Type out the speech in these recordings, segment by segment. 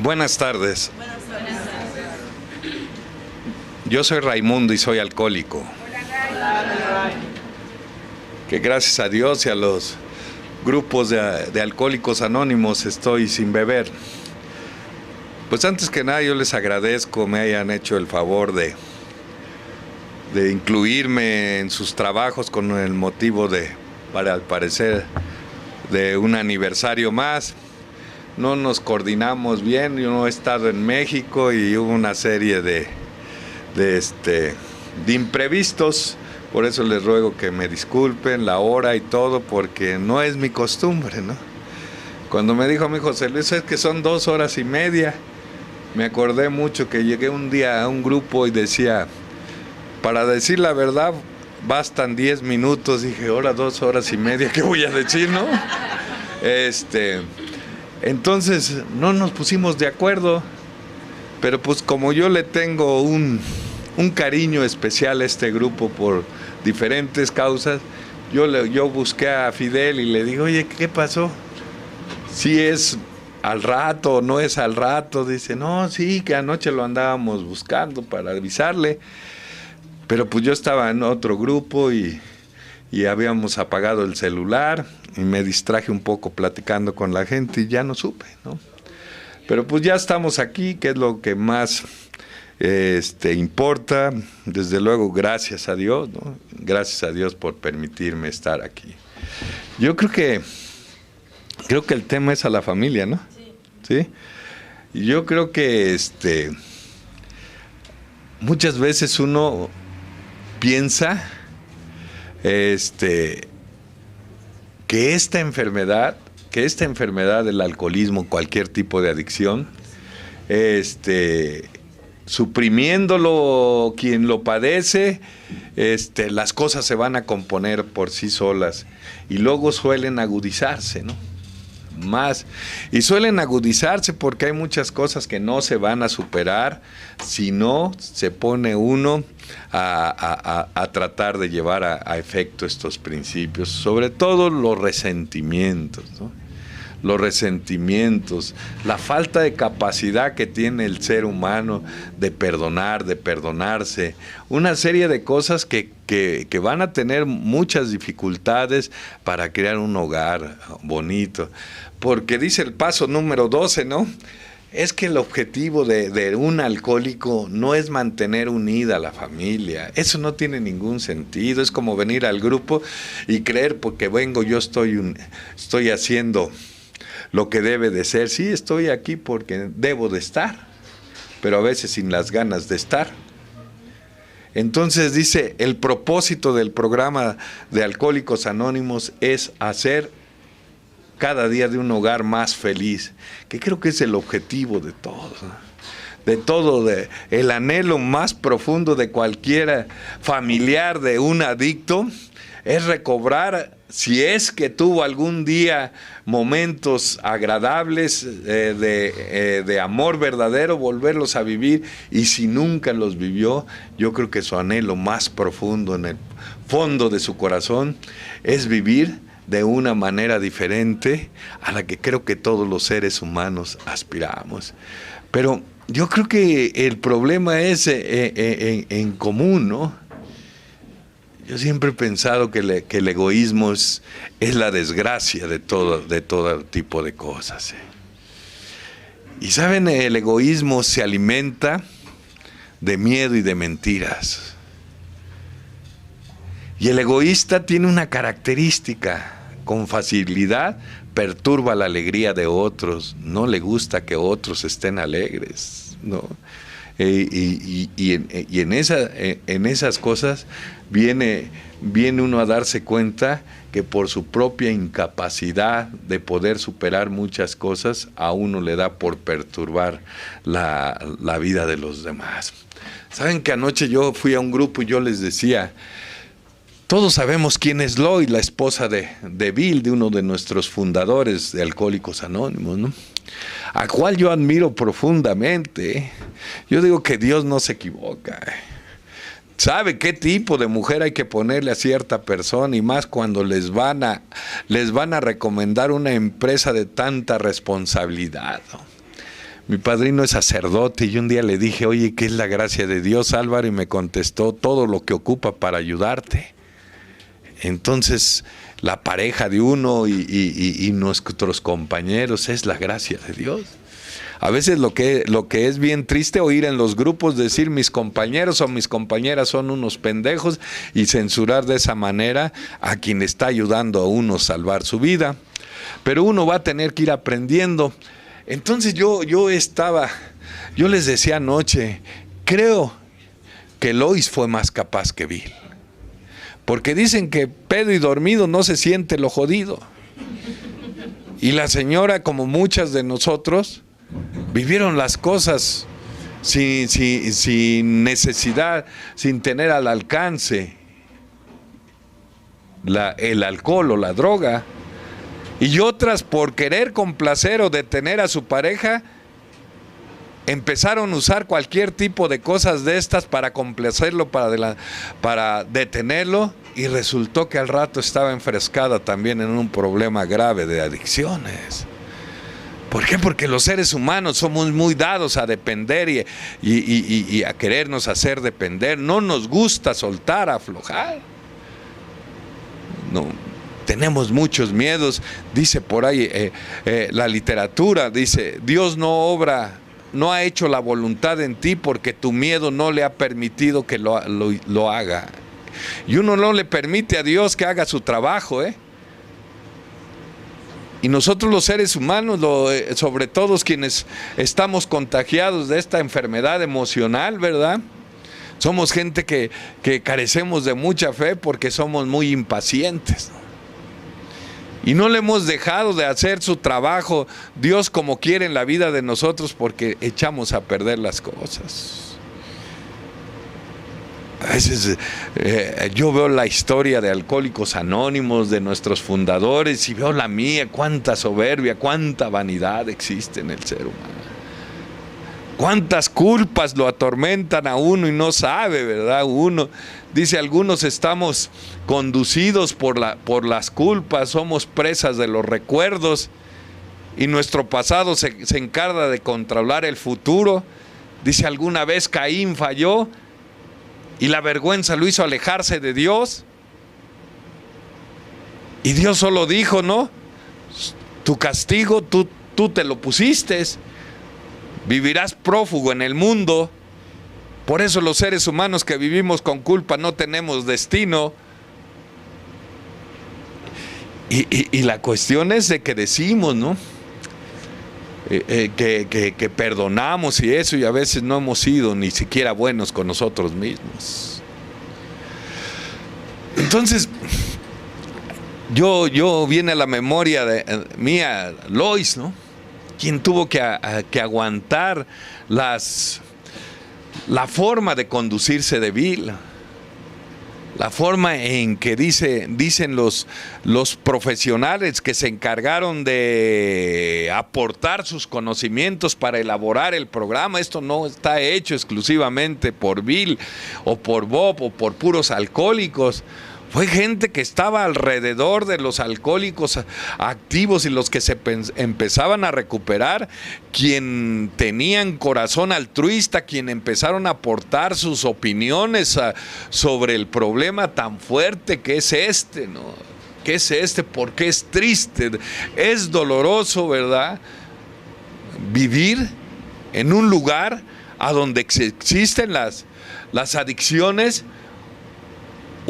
Buenas tardes. Yo soy Raimundo y soy alcohólico. Que gracias a Dios y a los grupos de alcohólicos anónimos estoy sin beber. Pues antes que nada yo les agradezco me hayan hecho el favor de incluirme en sus trabajos con el motivo para al parecer, de un aniversario más. No nos coordinamos bien, yo no he estado en México y hubo una serie de imprevistos, por eso les ruego que me disculpen la hora y todo, porque no es mi costumbre, ¿no? Cuando me dijo mi José Luis, es que son 2 horas y media, me acordé mucho que llegué un día a un grupo y decía, para decir la verdad, bastan 10 minutos, dije, ahora 2 horas y media, ¿qué voy a decir, no? Entonces no nos pusimos de acuerdo, pero pues como yo le tengo un cariño especial a este grupo por diferentes causas, yo busqué a Fidel y le digo, oye, ¿qué pasó? Si es al rato o no es al rato. Dice, no, sí, que anoche lo andábamos buscando para avisarle, pero pues yo estaba en otro grupo y habíamos apagado el celular y me distraje un poco platicando con la gente y ya no supe, ¿no? Pero pues ya estamos aquí, que es lo que más importa. Desde luego, gracias a Dios, ¿no? Gracias a Dios por permitirme estar aquí. Yo creo que el tema es a la familia, ¿no? Sí. Y yo creo que muchas veces uno piensa que esta enfermedad del alcoholismo, cualquier tipo de adicción, suprimiéndolo quien lo padece, las cosas se van a componer por sí solas y luego suelen agudizarse, ¿no? Y suelen agudizarse porque hay muchas cosas que no se van a superar si no se pone uno a tratar de llevar a efecto estos principios, sobre todo los resentimientos, ¿no? Los resentimientos, la falta de capacidad que tiene el ser humano de perdonar, de perdonarse, una serie de cosas que van a tener muchas dificultades para crear un hogar bonito. Porque dice el paso número 12, ¿no? Es que el objetivo de un alcohólico no es mantener unida a la familia. Eso no tiene ningún sentido. Es como venir al grupo y creer porque vengo, yo estoy haciendo lo que debe de ser. Sí, estoy aquí porque debo de estar, pero a veces sin las ganas de estar. Entonces dice, el propósito del programa de Alcohólicos Anónimos es hacer cada día de un hogar más feliz, que creo que es el objetivo de todo, ¿no? El anhelo más profundo de cualquier familiar de un adicto es recobrar, si es que tuvo algún día momentos agradables de amor verdadero, volverlos a vivir, y si nunca los vivió, yo creo que su anhelo más profundo en el fondo de su corazón es vivir de una manera diferente a la que creo que todos los seres humanos aspiramos. Pero yo creo que el problema es en común, ¿no? Yo siempre he pensado que el egoísmo es la desgracia de todo tipo de cosas. Y saben, el egoísmo se alimenta de miedo y de mentiras. Y el egoísta tiene una característica: con facilidad perturba la alegría de otros, no le gusta que otros estén alegres, ¿no? Y en esas cosas viene uno a darse cuenta que por su propia incapacidad de poder superar muchas cosas, a uno le da por perturbar la vida de los demás. Saben que anoche yo fui a un grupo y yo les decía, todos sabemos quién es Lloyd, la esposa de Bill, de uno de nuestros fundadores de Alcohólicos Anónimos, ¿no? A cual yo admiro profundamente. Yo digo que Dios no se equivoca. Sabe qué tipo de mujer hay que ponerle a cierta persona, y más cuando les van a recomendar una empresa de tanta responsabilidad, ¿no? Mi padrino es sacerdote y un día le dije, oye, ¿qué es la gracia de Dios, Álvaro? Y me contestó, todo lo que ocupa para ayudarte. Entonces, la pareja de uno y nuestros compañeros es la gracia de Dios. A veces lo que es bien triste oír en los grupos decir mis compañeros o mis compañeras son unos pendejos y censurar de esa manera a quien está ayudando a uno a salvar su vida. Pero uno va a tener que ir aprendiendo. Entonces yo les decía anoche, creo que Lois fue más capaz que Bill. Porque dicen que pedo y dormido no se siente lo jodido. Y la señora, como muchas de nosotros, vivieron las cosas sin necesidad, sin tener al alcance el alcohol o la droga. Y otras, por querer complacer o detener a su pareja, empezaron a usar cualquier tipo de cosas de estas para complacerlo, para detenerlo, y resultó que al rato estaba enfrescada también en un problema grave de adicciones. ¿Por qué? Porque los seres humanos somos muy dados a depender y a querernos hacer depender. No nos gusta soltar, aflojar. No, tenemos muchos miedos. Dice por ahí la literatura, dice, Dios no ha hecho la voluntad en ti porque tu miedo no le ha permitido que lo haga. Y uno no le permite a Dios que haga su trabajo, Y nosotros los seres humanos, sobre todo quienes estamos contagiados de esta enfermedad emocional, ¿verdad? Somos gente que carecemos de mucha fe porque somos muy impacientes, ¿no? Y no le hemos dejado de hacer su trabajo Dios como quiere en la vida de nosotros porque echamos a perder las cosas. A veces yo veo la historia de Alcohólicos Anónimos, de nuestros fundadores, y veo la mía, cuánta soberbia, cuánta vanidad existe en el ser humano. Cuántas culpas lo atormentan a uno y no sabe, ¿verdad? Uno dice, algunos estamos conducidos por las culpas, somos presas de los recuerdos y nuestro pasado se encarga de controlar el futuro. Dice, alguna vez Caín falló y la vergüenza lo hizo alejarse de Dios. Y Dios solo dijo, ¿no? Tu castigo tú te lo pusiste. Vivirás prófugo en el mundo. Por eso los seres humanos que vivimos con culpa no tenemos destino. Y la cuestión es de que decimos, ¿no? Que perdonamos y eso, y a veces no hemos sido ni siquiera buenos con nosotros mismos. Entonces, yo viene a la memoria mía, Lois, ¿no? Quien tuvo que aguantar la forma de conducirse de Bill. La forma en que dicen los profesionales que se encargaron de aportar sus conocimientos para elaborar el programa. Esto no está hecho exclusivamente por Bill o por Bob o por puros alcohólicos. Fue gente que estaba alrededor de los alcohólicos activos y los que se empezaban a recuperar, quien tenían corazón altruista, quien empezaron a aportar sus opiniones sobre el problema tan fuerte que es este, ¿no? ¿Qué es este? Porque es triste, es doloroso, ¿verdad? Vivir en un lugar a donde existen las adicciones,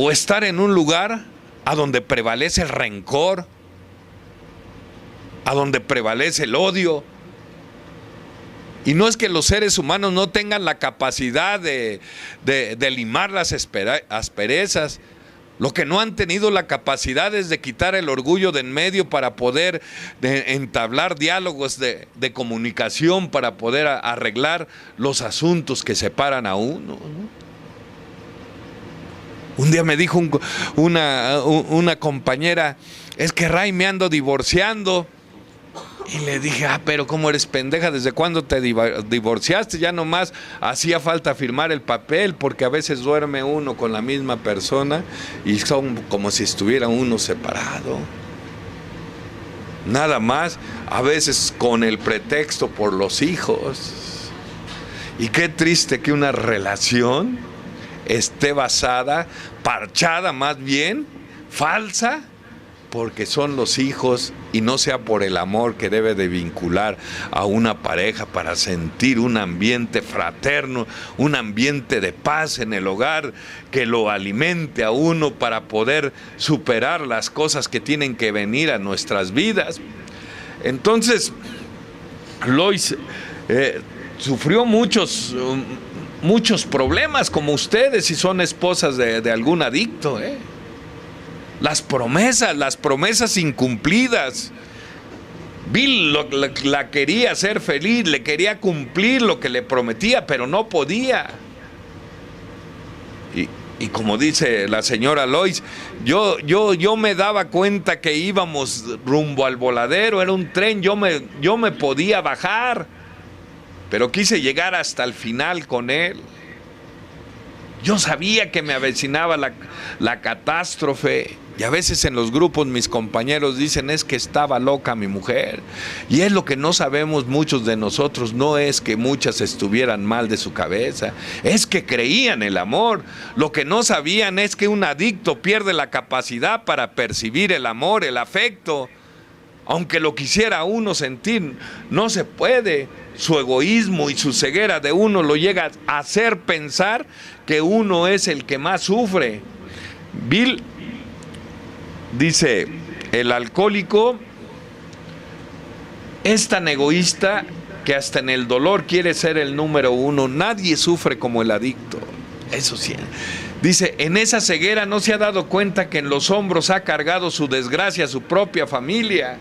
o estar en un lugar a donde prevalece el rencor, a donde prevalece el odio. Y no es que los seres humanos no tengan la capacidad de limar las asperezas. Lo que no han tenido la capacidad es de quitar el orgullo de en medio para poder entablar diálogos de comunicación, para poder arreglar los asuntos que separan a uno, ¿no? Un día me dijo una compañera, es que Ray, me ando divorciando. Y le dije, pero ¿cómo eres pendeja? ¿Desde cuándo te divorciaste? Ya nomás hacía falta firmar el papel, porque a veces duerme uno con la misma persona y son como si estuviera uno separado. nada más, a veces con el pretexto por los hijos. Y qué triste que una relación esté basada, parchada más bien, falsa, porque son los hijos y no sea por el amor que debe de vincular a una pareja para sentir un ambiente fraterno, un ambiente de paz en el hogar que lo alimente a uno para poder superar las cosas que tienen que venir a nuestras vidas. Entonces, Lois sufrió muchos problemas como ustedes si son esposas de algún adicto, Las promesas incumplidas. Bill la quería hacer feliz, le quería cumplir lo que le prometía, pero no podía. Y como dice la señora Lois, yo me daba cuenta que íbamos rumbo al voladero, era un tren, yo me podía bajar, pero quise llegar hasta el final con él. Yo sabía que me avecinaba la catástrofe. Y a veces en los grupos mis compañeros dicen, es que estaba loca mi mujer. Y es lo que no sabemos muchos de nosotros, no es que muchas estuvieran mal de su cabeza, es que creían el amor. Lo que no sabían es que un adicto pierde la capacidad para percibir el amor, el afecto. Aunque lo quisiera uno sentir, no se puede. Su egoísmo y su ceguera de uno lo llega a hacer pensar que uno es el que más sufre. Bill dice, el alcohólico es tan egoísta que hasta en el dolor quiere ser el número uno. Nadie sufre como el adicto. Eso sí. Dice, en esa ceguera no se ha dado cuenta que en los hombros ha cargado su desgracia, su propia familia.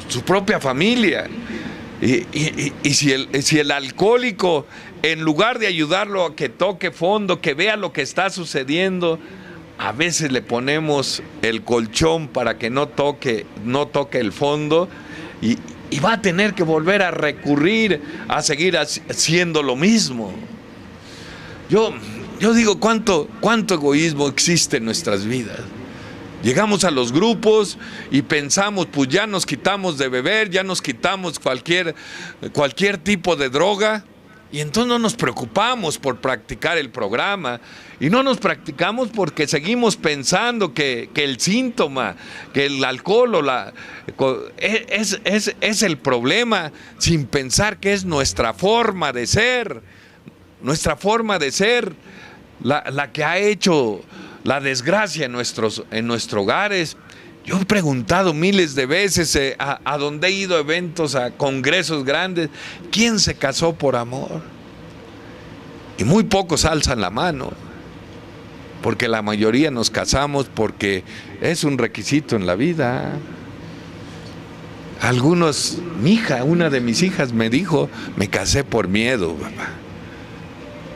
Su propia familia. Y si el alcohólico, en lugar de ayudarlo a que toque fondo, que vea lo que está sucediendo, a veces le ponemos el colchón para que no toque el fondo y va a tener que volver a recurrir a seguir haciendo lo mismo. Yo digo, ¿cuánto egoísmo existe en nuestras vidas? Llegamos a los grupos y pensamos, pues ya nos quitamos de beber, ya nos quitamos cualquier tipo de droga, y entonces no nos preocupamos por practicar el programa, y no nos practicamos porque seguimos pensando que el síntoma, que el alcohol es el problema, sin pensar que es nuestra forma de ser, la que ha hecho la desgracia en nuestros hogares. Yo he preguntado miles de veces a donde he ido a eventos, a congresos grandes, ¿quién se casó por amor? Y muy pocos alzan la mano, porque la mayoría nos casamos porque es un requisito en la vida. Algunos, una de mis hijas me dijo, me casé por miedo, papá,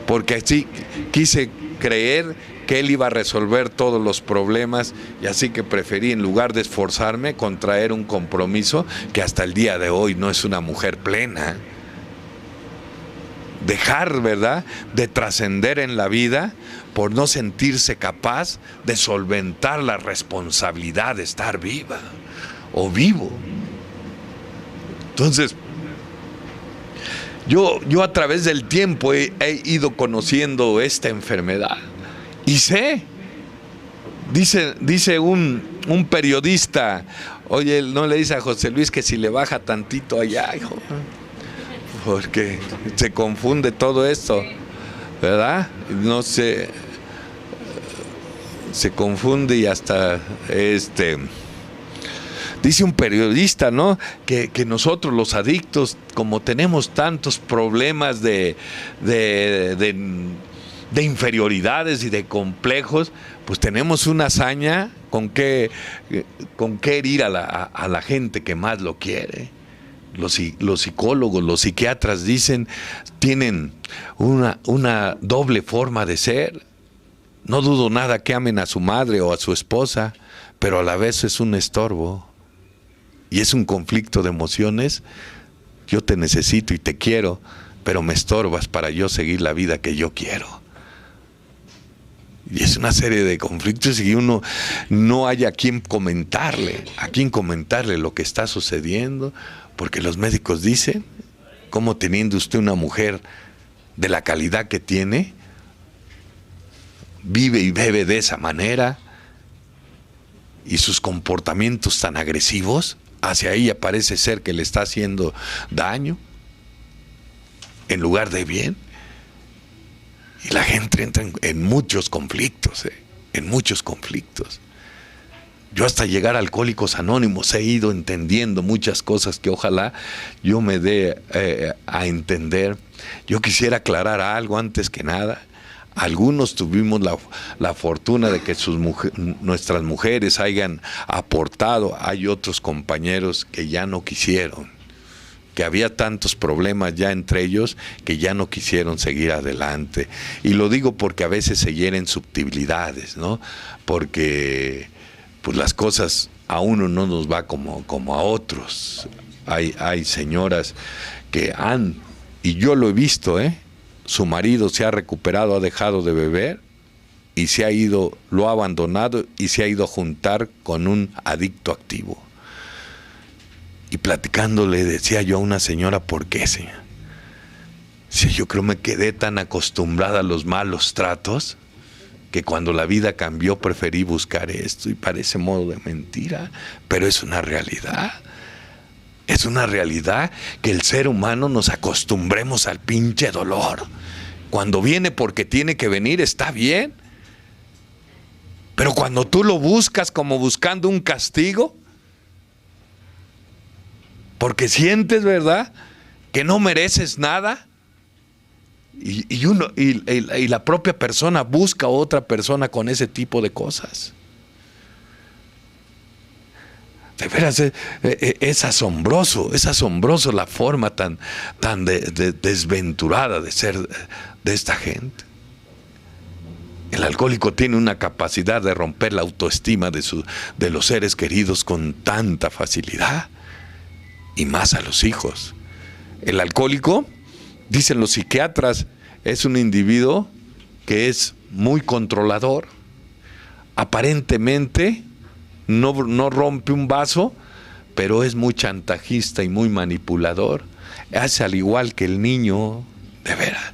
porque así quise creer que él iba a resolver todos los problemas, y así que preferí, en lugar de esforzarme, contraer un compromiso que hasta el día de hoy no es una mujer plena. Dejar, ¿verdad?, de trascender en la vida por no sentirse capaz de solventar la responsabilidad de estar viva o vivo. Entonces, yo a través del tiempo he ido conociendo esta enfermedad. Y sé, dice un periodista, oye, no le dice a José Luis que si le baja tantito allá, hijo, porque se confunde todo esto, ¿verdad? No sé, se confunde y hasta dice un periodista, ¿no?, que nosotros los adictos, como tenemos tantos problemas de inferioridades y de complejos, pues tenemos una hazaña con qué herir a la gente que más lo quiere. Los psicólogos, los psiquiatras dicen, tienen una doble forma de ser. No dudo nada que amen a su madre o a su esposa, pero a la vez es un estorbo y es un conflicto de emociones. Yo te necesito y te quiero, pero me estorbas para yo seguir la vida que yo quiero. Y es una serie de conflictos y uno no hay a quien comentarle lo que está sucediendo, porque los médicos dicen, ¿cómo teniendo usted una mujer de la calidad que tiene, vive y bebe de esa manera, y sus comportamientos tan agresivos hacia ella parece ser que le está haciendo daño en lugar de bien? Y la gente entra en muchos conflictos, en muchos conflictos. Yo hasta llegar a Alcohólicos Anónimos he ido entendiendo muchas cosas que ojalá yo me dé a entender. Yo quisiera aclarar algo antes que nada. Algunos tuvimos la fortuna de que nuestras mujeres hayan aportado. Hay otros compañeros que ya no quisieron, que había tantos problemas ya entre ellos que ya no quisieron seguir adelante. Y lo digo porque a veces se hieren susceptibilidades, ¿no? Porque pues las cosas a uno no nos va como a otros. Hay señoras que y yo lo he visto, su marido se ha recuperado, ha dejado de beber y se ha ido, lo ha abandonado y se ha ido a juntar con un adicto activo. Y platicando le decía yo a una señora, ¿por qué, señora? Si yo creo me quedé tan acostumbrada a los malos tratos que cuando la vida cambió preferí buscar esto, y parece modo de mentira, pero es una realidad. Es una realidad que el ser humano nos acostumbremos al pinche dolor. Cuando viene porque tiene que venir, está bien. Pero cuando tú lo buscas como buscando un castigo, porque sientes, ¿verdad?, que no mereces nada, y la propia persona busca a otra persona con ese tipo de cosas. De veras, es asombroso la forma tan desventurada de ser de esta gente. El alcohólico tiene una capacidad de romper la autoestima de los seres queridos con tanta facilidad, y más a los hijos. El alcohólico, dicen los psiquiatras, es un individuo que es muy controlador. Aparentemente no rompe un vaso, pero es muy chantajista y muy manipulador. Hace al igual que el niño, de veras.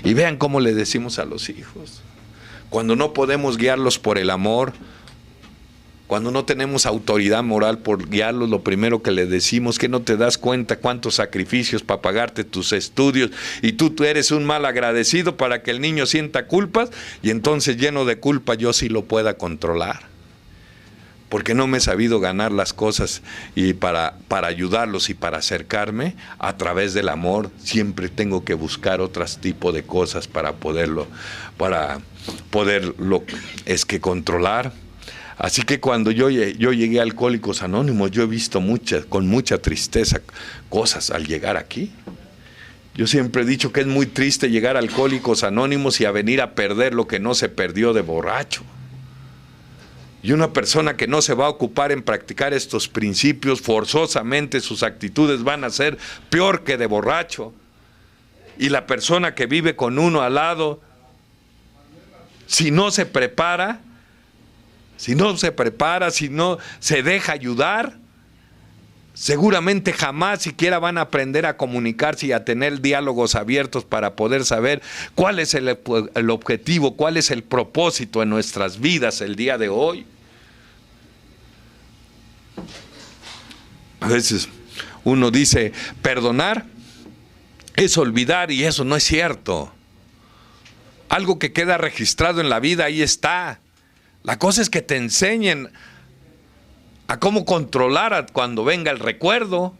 Y vean cómo le decimos a los hijos. Cuando no podemos guiarlos por el amor, cuando no tenemos autoridad moral por guiarlos, lo primero que le decimos, que no te das cuenta cuántos sacrificios para pagarte tus estudios, y tú eres un mal agradecido para que el niño sienta culpas, y entonces lleno de culpa yo sí lo pueda controlar. Porque no me he sabido ganar las cosas, y para ayudarlos y para acercarme a través del amor, siempre tengo que buscar otros tipos de cosas para poderlo controlar. Así que cuando yo llegué a Alcohólicos Anónimos, yo he visto con mucha tristeza cosas al llegar aquí. Yo siempre he dicho que es muy triste llegar a Alcohólicos Anónimos y a venir a perder lo que no se perdió de borracho. Y una persona que no se va a ocupar en practicar estos principios, forzosamente sus actitudes van a ser peor que de borracho. Y la persona que vive con uno al lado, si no se prepara, si no se deja ayudar, seguramente jamás siquiera van a aprender a comunicarse y a tener diálogos abiertos para poder saber cuál es el objetivo, cuál es el propósito en nuestras vidas el día de hoy. A veces uno dice, perdonar es olvidar, y eso no es cierto. Algo que queda registrado en la vida, ahí está. La cosa es que te enseñen a cómo controlar cuando venga el recuerdo,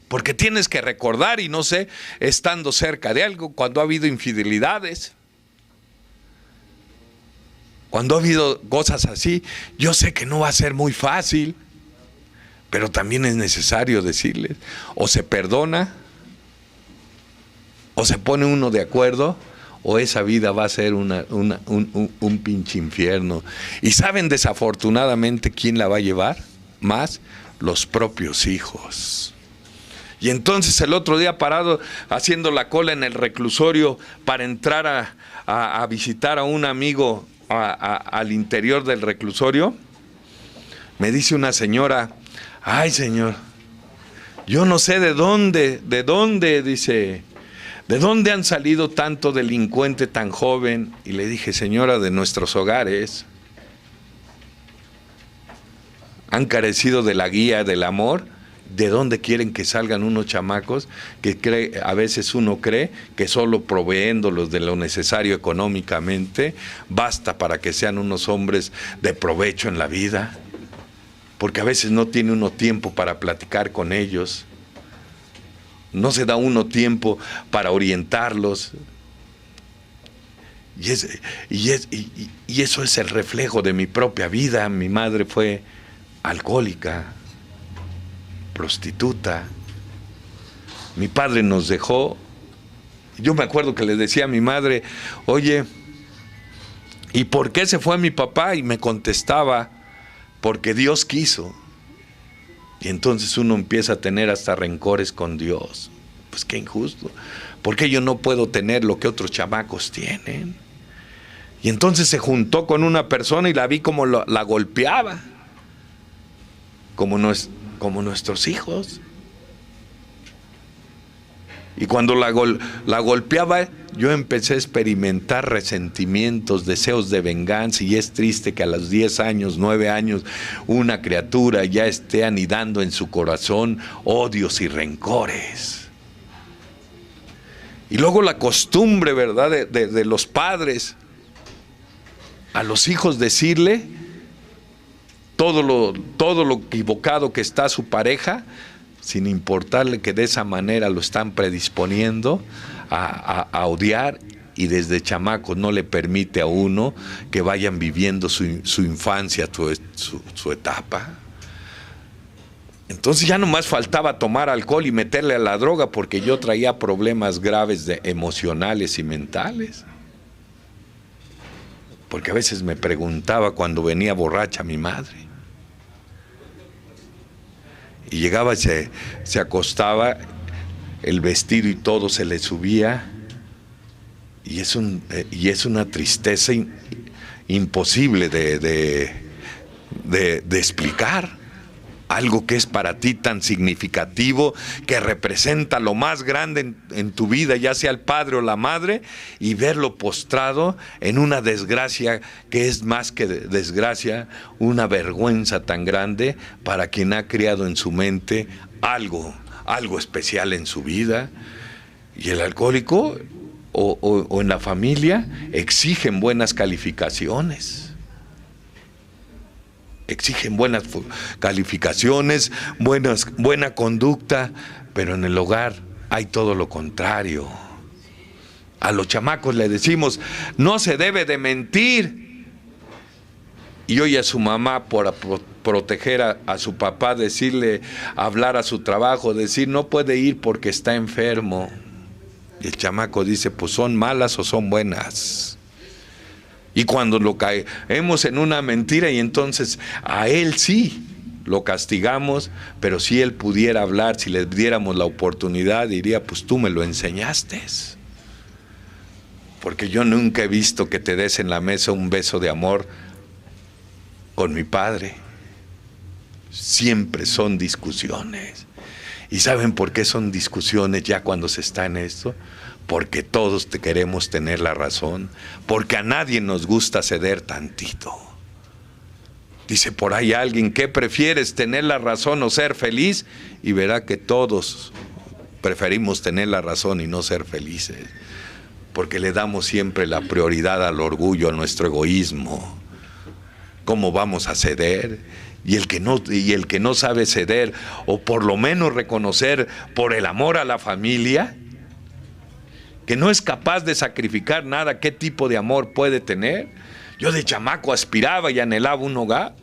porque tienes que recordar, y no sé, estando cerca de algo, cuando ha habido infidelidades, cuando ha habido cosas así, yo sé que no va a ser muy fácil, pero también es necesario decirles, o se perdona, o se pone uno de acuerdo, o esa vida va a ser un pinche infierno. ¿Y saben desafortunadamente quién la va a llevar? Más los propios hijos. Y entonces el otro día, parado haciendo la cola en el reclusorio para entrar a visitar a un amigo al interior del reclusorio, me dice una señora: ay, señor, yo no sé de dónde, dice, ¿de dónde han salido tanto delincuente tan joven? Y le dije: señora, de nuestros hogares. Han carecido de la guía del amor. ¿De dónde quieren que salgan unos chamacos que a veces uno cree que solo proveyéndolos de lo necesario económicamente basta para que sean unos hombres de provecho en la vida? Porque a veces no tiene uno tiempo para platicar con ellos, no se da uno tiempo para orientarlos. Y eso es el reflejo de mi propia vida. Mi madre fue alcohólica, prostituta. Mi padre nos dejó. Yo me acuerdo que le decía a mi madre: oye, ¿y por qué se fue mi papá? Y me contestaba: porque Dios quiso. Y entonces uno empieza a tener hasta rencores con Dios. Pues qué injusto. ¿Por qué yo no puedo tener lo que otros chamacos tienen? Y entonces se juntó con una persona y la vi como la golpeaba, como nuestros hijos. Y cuando la golpeaba, yo empecé a experimentar resentimientos, deseos de venganza. Y es triste que a los 10 años, 9 años, una criatura ya esté anidando en su corazón odios y rencores. Y luego la costumbre, ¿verdad?, de los padres a los hijos decirle todo lo equivocado que está su pareja, sin importarle que de esa manera lo están predisponiendo a odiar, y desde chamacos no le permite a uno que vayan viviendo su infancia, su etapa. Entonces ya nomás faltaba tomar alcohol y meterle a la droga, porque yo traía problemas graves emocionales y mentales. Porque a veces me preguntaba cuando venía borracha mi madre. Y llegaba y se acostaba, el vestido y todo se le subía, y es una tristeza imposible de explicar. Algo que es para ti tan significativo, que representa lo más grande en tu vida, ya sea el padre o la madre, y verlo postrado en una desgracia que es más que desgracia, una vergüenza tan grande para quien ha criado en su mente algo especial en su vida. Y el alcohólico o en la familia exigen buenas calificaciones. Exigen buenas calificaciones, buena conducta, pero en el hogar hay todo lo contrario. A los chamacos le decimos: no se debe de mentir. Y oye a su mamá, por proteger a su papá, hablar a su trabajo, decir: no puede ir porque está enfermo. Y el chamaco dice: pues son malas o son buenas. Y cuando lo caemos en una mentira, y entonces a él sí lo castigamos, pero si él pudiera hablar, si le diéramos la oportunidad, diría: pues tú me lo enseñaste. Porque yo nunca he visto que te des en la mesa un beso de amor con mi padre. Siempre son discusiones. ¿Y saben por qué son discusiones ya cuando se está en esto? Porque todos queremos tener la razón, porque a nadie nos gusta ceder tantito. Dice por ahí alguien: ¿qué prefieres, tener la razón o ser feliz? Y verá que todos preferimos tener la razón y no ser felices, porque le damos siempre la prioridad al orgullo, a nuestro egoísmo. ¿Cómo vamos a ceder? Y el que no sabe ceder, o por lo menos reconocer por el amor a la familia, que no es capaz de sacrificar nada, ¿qué tipo de amor puede tener? Yo de chamaco aspiraba y anhelaba un hogar,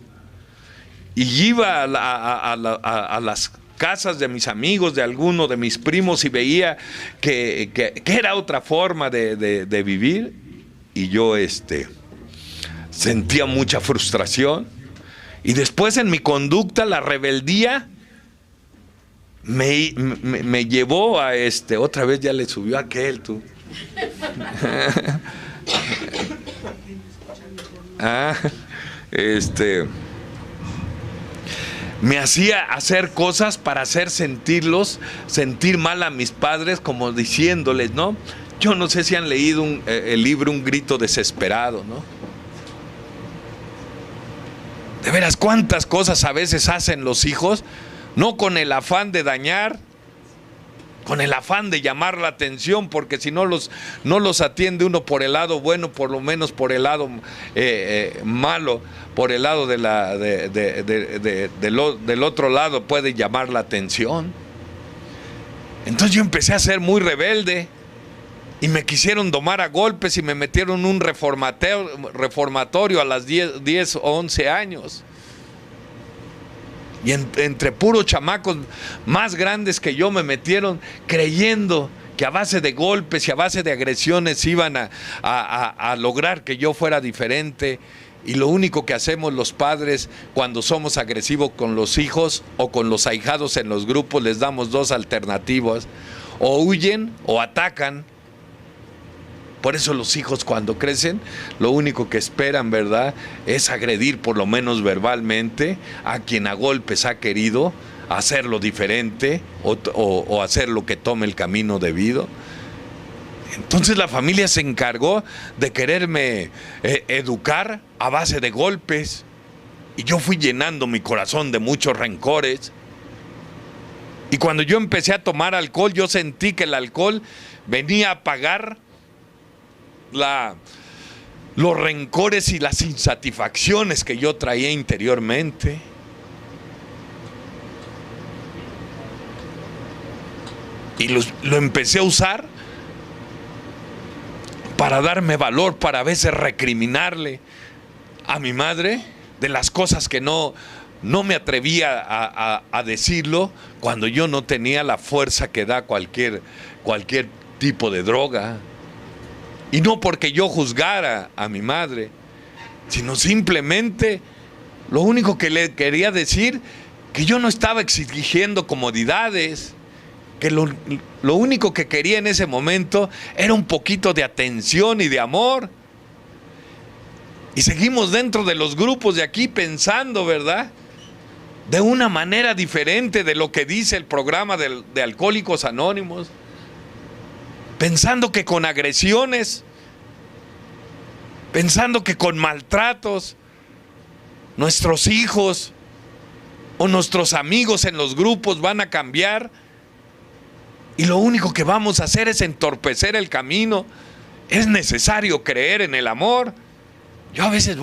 y iba a las casas de mis amigos, de alguno de mis primos, y veía que era otra forma de vivir, y yo sentía mucha frustración. Y después en mi conducta, la rebeldía me llevó a otra vez ya le subió aquel, tú. me hacía hacer cosas para hacer sentir mal a mis padres, como diciéndoles, ¿no? Yo no sé si han leído el libro Un grito desesperado, ¿no? De veras, cuántas cosas a veces hacen los hijos, no con el afán de dañar, con el afán de llamar la atención, porque si no los atiende uno por el lado bueno, por lo menos por el lado malo, por el lado del otro lado puede llamar la atención. Entonces yo empecé a ser muy rebelde y me quisieron domar a golpes y me metieron en un reformatorio a las 10 o 11 años. Y entre puros chamacos más grandes que yo me metieron, creyendo que a base de golpes y a base de agresiones iban a lograr que yo fuera diferente. Y lo único que hacemos los padres cuando somos agresivos con los hijos o con los ahijados en los grupos, les damos dos alternativas: o huyen o atacan. Por eso los hijos cuando crecen, lo único que esperan, ¿verdad?, es agredir por lo menos verbalmente a quien a golpes ha querido hacerlo diferente o hacer lo que tome el camino debido. Entonces la familia se encargó de quererme educar a base de golpes, y yo fui llenando mi corazón de muchos rencores. Y cuando yo empecé a tomar alcohol, yo sentí que el alcohol venía a pagar los rencores y las insatisfacciones que yo traía interiormente. Y lo empecé a usar para darme valor, para a veces recriminarle a mi madre de las cosas que no me atrevía a decirlo, cuando yo no tenía la fuerza que da cualquier tipo de droga. Y no porque yo juzgara a mi madre, sino simplemente lo único que le quería decir, que yo no estaba exigiendo comodidades, que lo único que quería en ese momento era un poquito de atención y de amor. Y seguimos dentro de los grupos de aquí pensando, ¿verdad?, de una manera diferente de lo que dice el programa de Alcohólicos Anónimos, pensando que con agresiones, pensando que con maltratos, nuestros hijos o nuestros amigos en los grupos van a cambiar, y lo único que vamos a hacer es entorpecer el camino. Es necesario creer en el amor. Yo a veces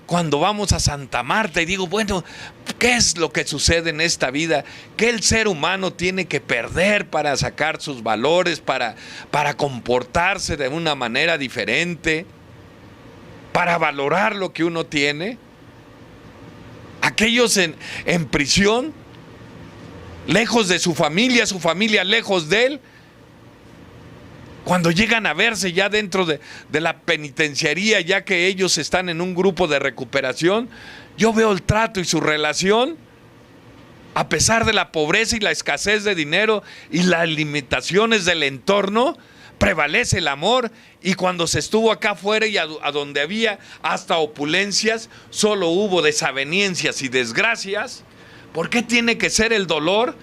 cuando vamos a Santa Marta, y digo, bueno, ¿qué es lo que sucede en esta vida? ¿Qué el ser humano tiene que perder para sacar sus valores, para comportarse de una manera diferente, para valorar lo que uno tiene? Aquellos en prisión, lejos de su familia lejos de él, cuando llegan a verse ya dentro de la penitenciaría, ya que ellos están en un grupo de recuperación, yo veo el trato y su relación, a pesar de la pobreza y la escasez de dinero y las limitaciones del entorno, prevalece el amor. Y cuando se estuvo acá afuera y a donde había hasta opulencias, solo hubo desavenencias y desgracias. ¿Por qué tiene que ser el dolor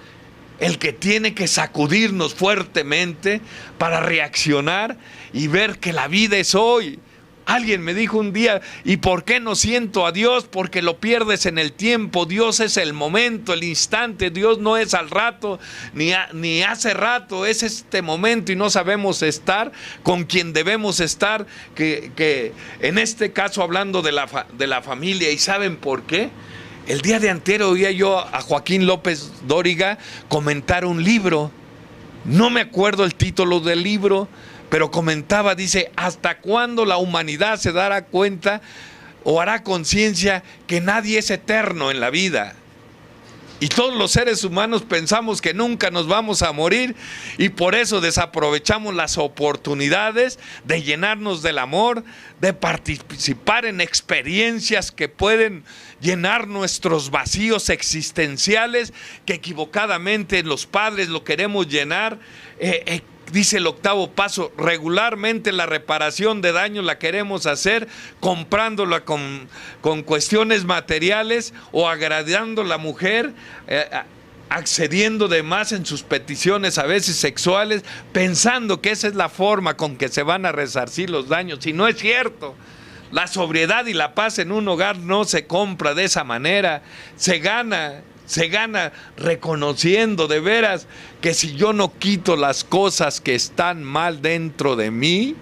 el que tiene que sacudirnos fuertemente para reaccionar y ver que la vida es hoy? Alguien me dijo un día, ¿y por qué no siento a Dios? Porque lo pierdes en el tiempo. Dios es el momento, el instante. Dios no es al rato, ni hace rato, es este momento, y no sabemos estar con quien debemos estar, que en este caso hablando de la familia. ¿Y saben por qué? El día de antier oía yo a Joaquín López Dóriga comentar un libro. No me acuerdo el título del libro, pero comentaba, dice, ¿hasta cuándo la humanidad se dará cuenta o hará conciencia que nadie es eterno en la vida? Y todos los seres humanos pensamos que nunca nos vamos a morir, y por eso desaprovechamos las oportunidades de llenarnos del amor, de participar en experiencias que pueden llenar nuestros vacíos existenciales, que equivocadamente los padres lo queremos llenar dice el octavo paso, regularmente la reparación de daños la queremos hacer comprándola con cuestiones materiales o agradando a la mujer, accediendo de más en sus peticiones a veces sexuales, pensando que esa es la forma con que se van a resarcir los daños, y no es cierto. La sobriedad y la paz en un hogar no se compra de esa manera, se gana reconociendo de veras que si yo no quito las cosas que están mal dentro de mí,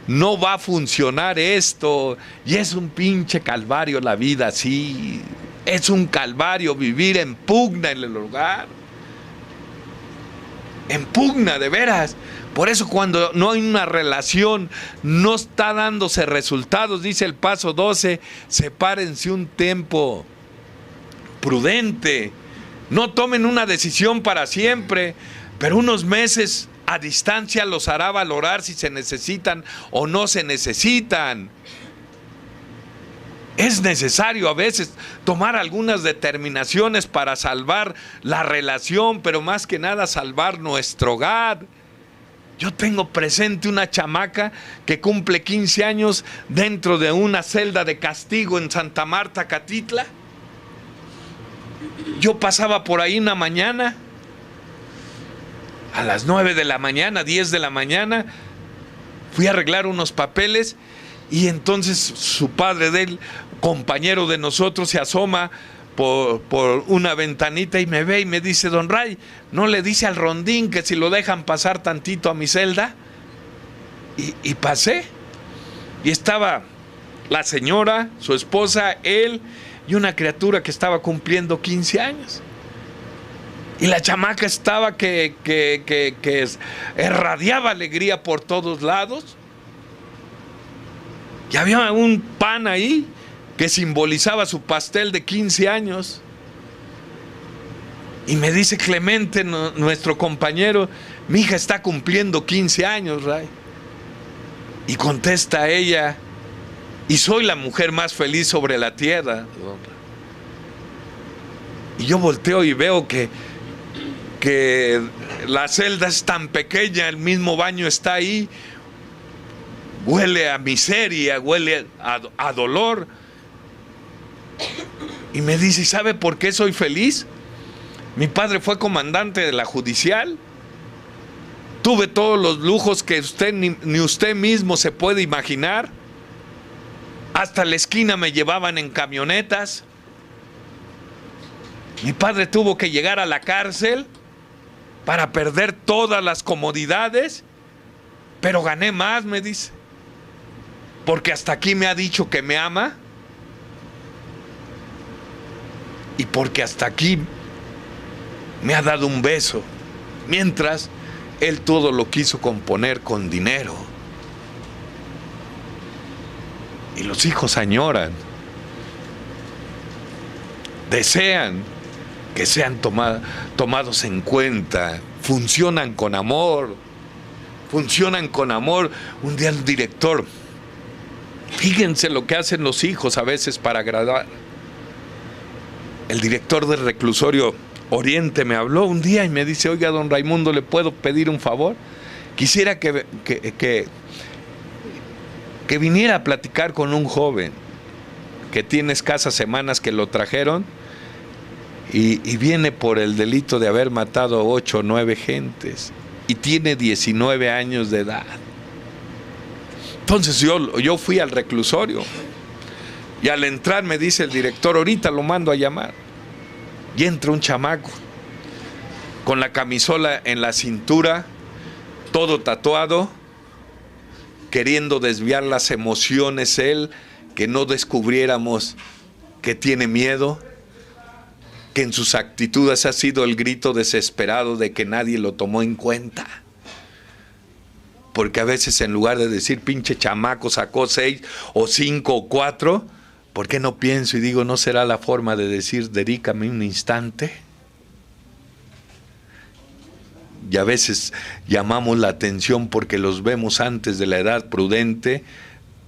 no va a funcionar esto. Y es un pinche calvario la vida, sí. Es un calvario vivir en pugna en el hogar. En pugna, de veras. Por eso cuando no hay una relación, no está dándose resultados, dice el paso 12, sepárense un tiempo prudente. No tomen una decisión para siempre, pero unos meses a distancia los hará valorar si se necesitan o no se necesitan. Es necesario a veces tomar algunas determinaciones para salvar la relación, pero más que nada salvar nuestro hogar. Yo tengo presente una chamaca que cumple 15 años dentro de una celda de castigo en Santa Marta, Catitla. Yo pasaba por ahí una mañana, a las 9 de la mañana, 10 de la mañana, fui a arreglar unos papeles y entonces su padre del compañero de nosotros se asoma por una ventanita y me ve y me dice: don Ray, ¿no le dice al rondín que si lo dejan pasar tantito a mi celda? Y pasé, y estaba la señora, su esposa, él y una criatura que estaba cumpliendo 15 años. Y la chamaca estaba que irradiaba alegría por todos lados. Y había un pan ahí que simbolizaba su pastel de 15 años. Y me dice Clemente, nuestro compañero: mi hija está cumpliendo 15 años, Ray. Y contesta ella: y soy la mujer más feliz sobre la tierra. Y yo volteo y veo que la celda es tan pequeña, el mismo baño está ahí, huele a miseria, huele a dolor. Y me dice: ¿sabe por qué soy feliz? Mi padre fue comandante de la judicial. Tuve todos los lujos que usted ni usted mismo se puede imaginar. Hasta la esquina me llevaban en camionetas. Mi padre tuvo que llegar a la cárcel para perder todas las comodidades, pero gané más, me dice, porque hasta aquí me ha dicho que me ama. Y porque hasta aquí me ha dado un beso, mientras él todo lo quiso componer con dinero. Y los hijos añoran, desean que sean tomados en cuenta, funcionan con amor. Un día el director, fíjense lo que hacen los hijos a veces para agradar. El director del reclusorio Oriente me habló un día y me dice: oiga, don Raimundo, ¿le puedo pedir un favor? Quisiera que viniera a platicar con un joven que tiene escasas semanas que lo trajeron y viene por el delito de haber matado a 8 o 9 gentes y tiene 19 años de edad. Entonces yo fui al reclusorio y al entrar me dice el director: ahorita lo mando a llamar. Y entra un chamaco con la camisola en la cintura, todo tatuado, queriendo desviar las emociones él, que no descubriéramos que tiene miedo, que en sus actitudes ha sido el grito desesperado de que nadie lo tomó en cuenta. Porque a veces, en lugar de decir pinche chamaco sacó 6 o 5 o 4, ¿por qué no pienso y digo: no será la forma de decir dedícame un instante? Y a veces llamamos la atención porque los vemos antes de la edad prudente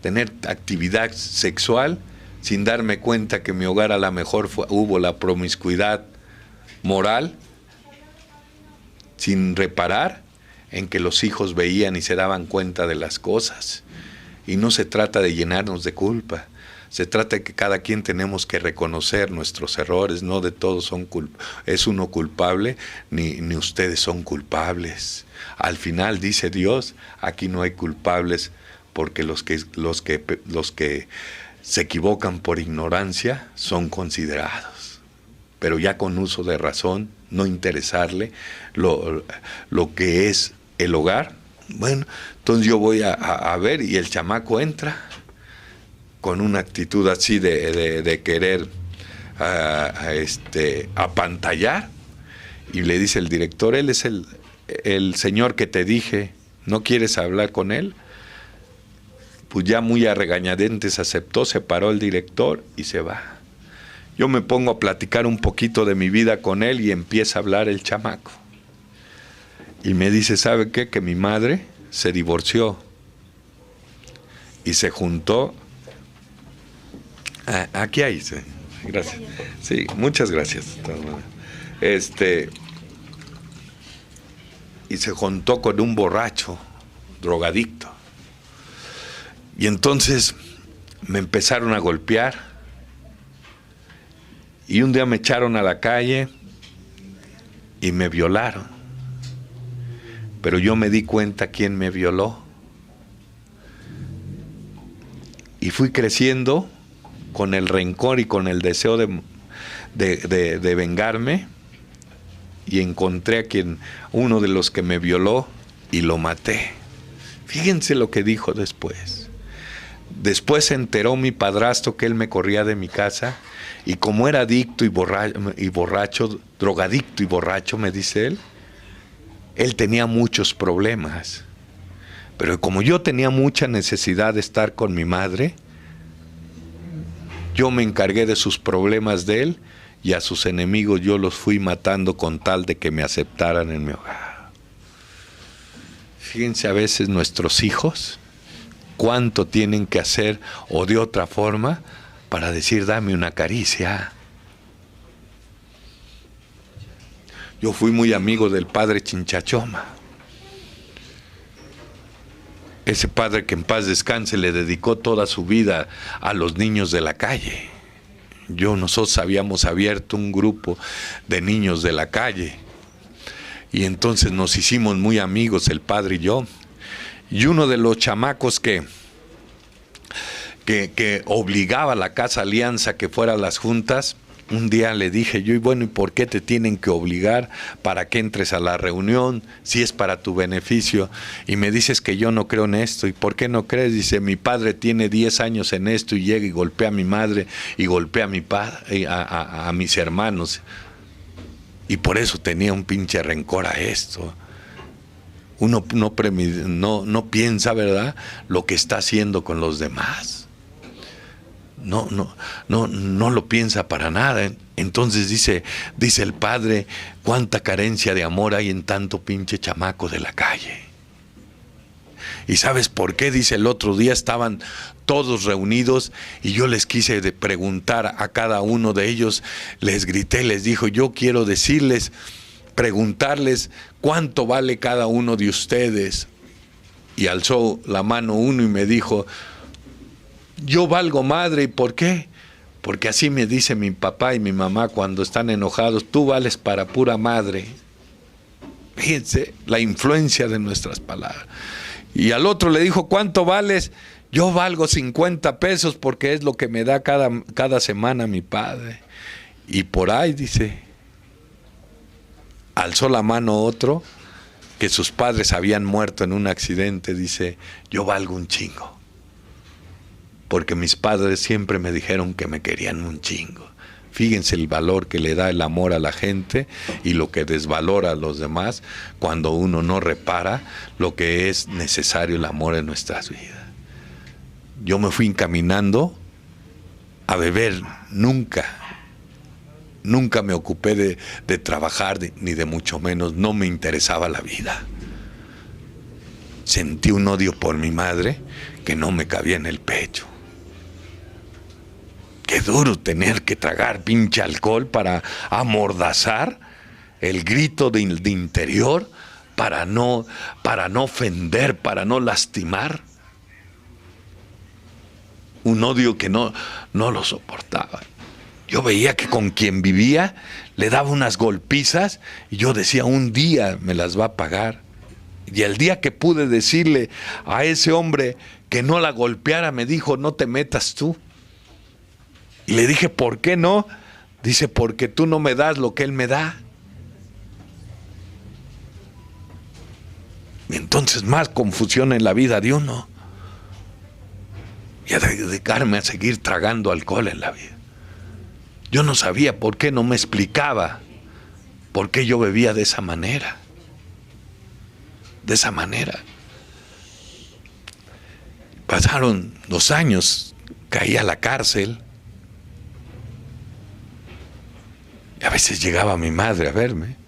tener actividad sexual, sin darme cuenta que en mi hogar a lo mejor hubo la promiscuidad moral, sin reparar. en que los hijos veían y se daban cuenta de las cosas. Y no se trata de llenarnos de culpa, se trata de que cada quien tenemos que reconocer nuestros errores, no de todos es uno culpable, ni ustedes son culpables. Al final dice Dios, aquí no hay culpables, porque los que se equivocan por ignorancia son considerados. Pero ya con uso de razón, no interesarle lo que es el hogar. Bueno, entonces yo voy a ver, y el chamaco entra con una actitud así de querer apantallar, y le dice el director, él es el señor que te dije, ¿no quieres hablar con él? Pues ya muy a regañadientes aceptó, se paró el director y se va. Yo me pongo a platicar un poquito de mi vida con él y empieza a hablar el chamaco. Y me dice, ¿sabe qué? Que mi madre se divorció y se juntó. Aquí hay, sí. Gracias. Sí, muchas gracias. Y se juntó con un borracho, drogadicto. Y entonces me empezaron a golpear. Y un día me echaron a la calle y me violaron. Pero yo me di cuenta quién me violó. Y fui creciendo con el rencor y con el deseo de vengarme, y encontré a uno de los que me violó, y lo maté. Fíjense lo que dijo después. Después se enteró mi padrastro que él me corría de mi casa, y como era adicto y borracho, drogadicto y borracho, me dice él tenía muchos problemas. Pero como yo tenía mucha necesidad de estar con mi madre, yo me encargué de sus problemas de él, y a sus enemigos yo los fui matando con tal de que me aceptaran en mi hogar. Fíjense a veces nuestros hijos cuánto tienen que hacer, o de otra forma, para decir, dame una caricia. Yo fui muy amigo del padre Chinchachoma. Ese padre, que en paz descanse, le dedicó toda su vida a los niños de la calle. Nosotros habíamos abierto un grupo de niños de la calle, y entonces nos hicimos muy amigos, el padre y yo. Y uno de los chamacos que obligaba a la Casa Alianza que fuera a las juntas, un día le dije yo, y bueno, ¿y por qué te tienen que obligar para que entres a la reunión si es para tu beneficio? Y me dices que yo no creo en esto. ¿Y por qué no crees? Dice, mi padre tiene 10 años en esto y llega y golpea a mi madre y golpea a mi padre, a mis hermanos. Y por eso tenía un pinche rencor a esto. Uno no piensa, ¿verdad?, lo que está haciendo con los demás. No lo piensa para nada. Entonces dice el padre, cuánta carencia de amor hay en tanto pinche chamaco de la calle. ¿Y sabes por qué? Dice, el otro día estaban todos reunidos y yo les quise preguntar a cada uno de ellos, les grité, les dijo, yo quiero preguntarles cuánto vale cada uno de ustedes. Y alzó la mano uno y me dijo, yo valgo madre. ¿Y por qué? Porque así me dice mi papá y mi mamá cuando están enojados, tú vales para pura madre. Fíjense la influencia de nuestras palabras. Y al otro le dijo, ¿cuánto vales? Yo valgo 50 pesos porque es lo que me da cada semana mi padre. Y por ahí, dice, alzó la mano otro, que sus padres habían muerto en un accidente, dice, yo valgo un chingo. Porque mis padres siempre me dijeron que me querían un chingo. Fíjense el valor que le da el amor a la gente y lo que desvalora a los demás cuando uno no repara lo que es necesario, el amor en nuestras vidas. Yo me fui encaminando a beber, nunca me ocupé de trabajar, ni de mucho menos, no me interesaba la vida. Sentí un odio por mi madre que no me cabía en el pecho. Qué duro tener que tragar pinche alcohol para amordazar el grito de interior para no ofender, para no lastimar. Un odio que no lo soportaba. Yo veía que con quien vivía le daba unas golpizas y yo decía, un día me las va a pagar. Y el día que pude decirle a ese hombre que no la golpeara, me dijo, no te metas tú. Y le dije, ¿por qué no? Dice, porque tú no me das lo que él me da. Y entonces más confusión en la vida de uno. Y a dedicarme a seguir tragando alcohol en la vida. Yo no sabía por qué, no me explicaba por qué yo bebía de esa manera. De esa manera. Pasaron los años, caí a la cárcel. Y a veces llegaba mi madre a verme.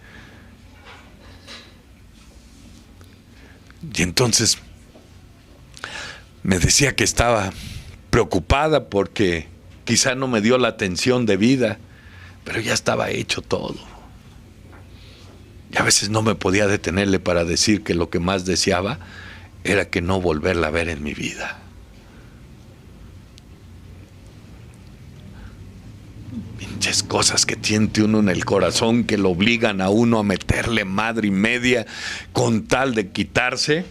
Y entonces me decía que estaba preocupada porque quizá no me dio la atención debida, pero ya estaba hecho todo. Y a veces no me podía detenerle para decir que lo que más deseaba era que no volverla a ver en mi vida. Pinches cosas que siente uno en el corazón que lo obligan a uno a meterle madre y media con tal de quitarse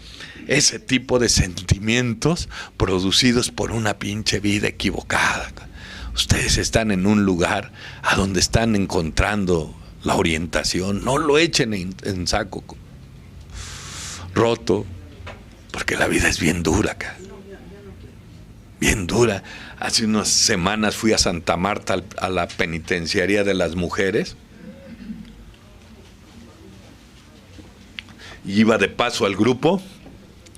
ese tipo de sentimientos producidos por una pinche vida equivocada. Ustedes están en un lugar a donde están encontrando la orientación. No lo echen en saco roto, porque la vida es bien dura acá. Bien dura. Hace unas semanas fui a Santa Marta, a la penitenciaría de las mujeres. Y iba de paso al grupo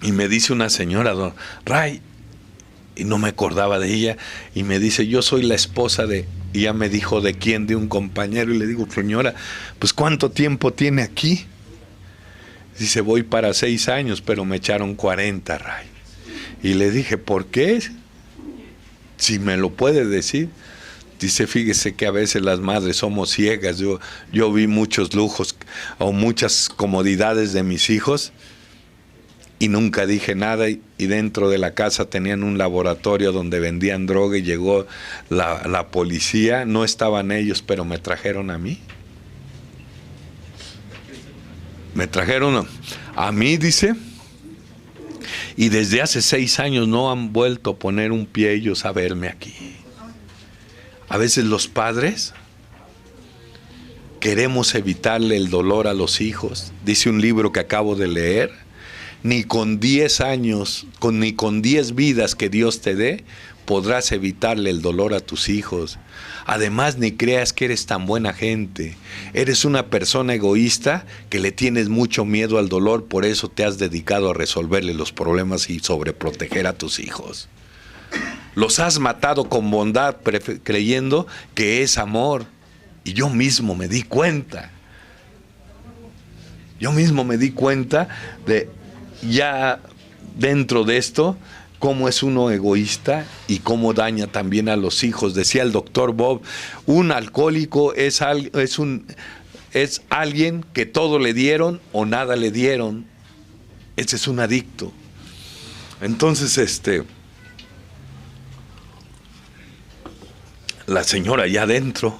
y me dice una señora, don Ray, y no me acordaba de ella, y me dice, yo soy la esposa de, y ya me dijo de quién, de un compañero, y le digo, señora, pues ¿cuánto tiempo tiene aquí? Dice, voy para 6 años, pero me echaron 40, Ray. Y le dije, ¿por qué? Si me lo puede decir. Dice, fíjese que a veces las madres somos ciegas. Yo vi muchos lujos o muchas comodidades de mis hijos y nunca dije nada, y dentro de la casa tenían un laboratorio donde vendían droga y llegó la policía. No estaban ellos, pero me trajeron a mí. Me trajeron a mí, dice, y desde hace 6 años no han vuelto a poner un pie ellos a verme aquí. A veces los padres queremos evitarle el dolor a los hijos. Dice un libro que acabo de leer, ni con 10 años, ni con 10 vidas que Dios te dé, podrás evitarle el dolor a tus hijos. Además, ni creas que eres tan buena gente. Eres una persona egoísta que le tienes mucho miedo al dolor, por eso te has dedicado a resolverle los problemas y sobreproteger a tus hijos. Los has matado con bondad, creyendo que es amor. Y yo mismo me di cuenta. Yo mismo me di cuenta de, ya dentro de esto, cómo es uno egoísta y cómo daña también a los hijos. Decía el doctor Bob, un alcohólico es alguien que todo le dieron o nada le dieron. Ese es un adicto. Entonces, la señora ya adentro,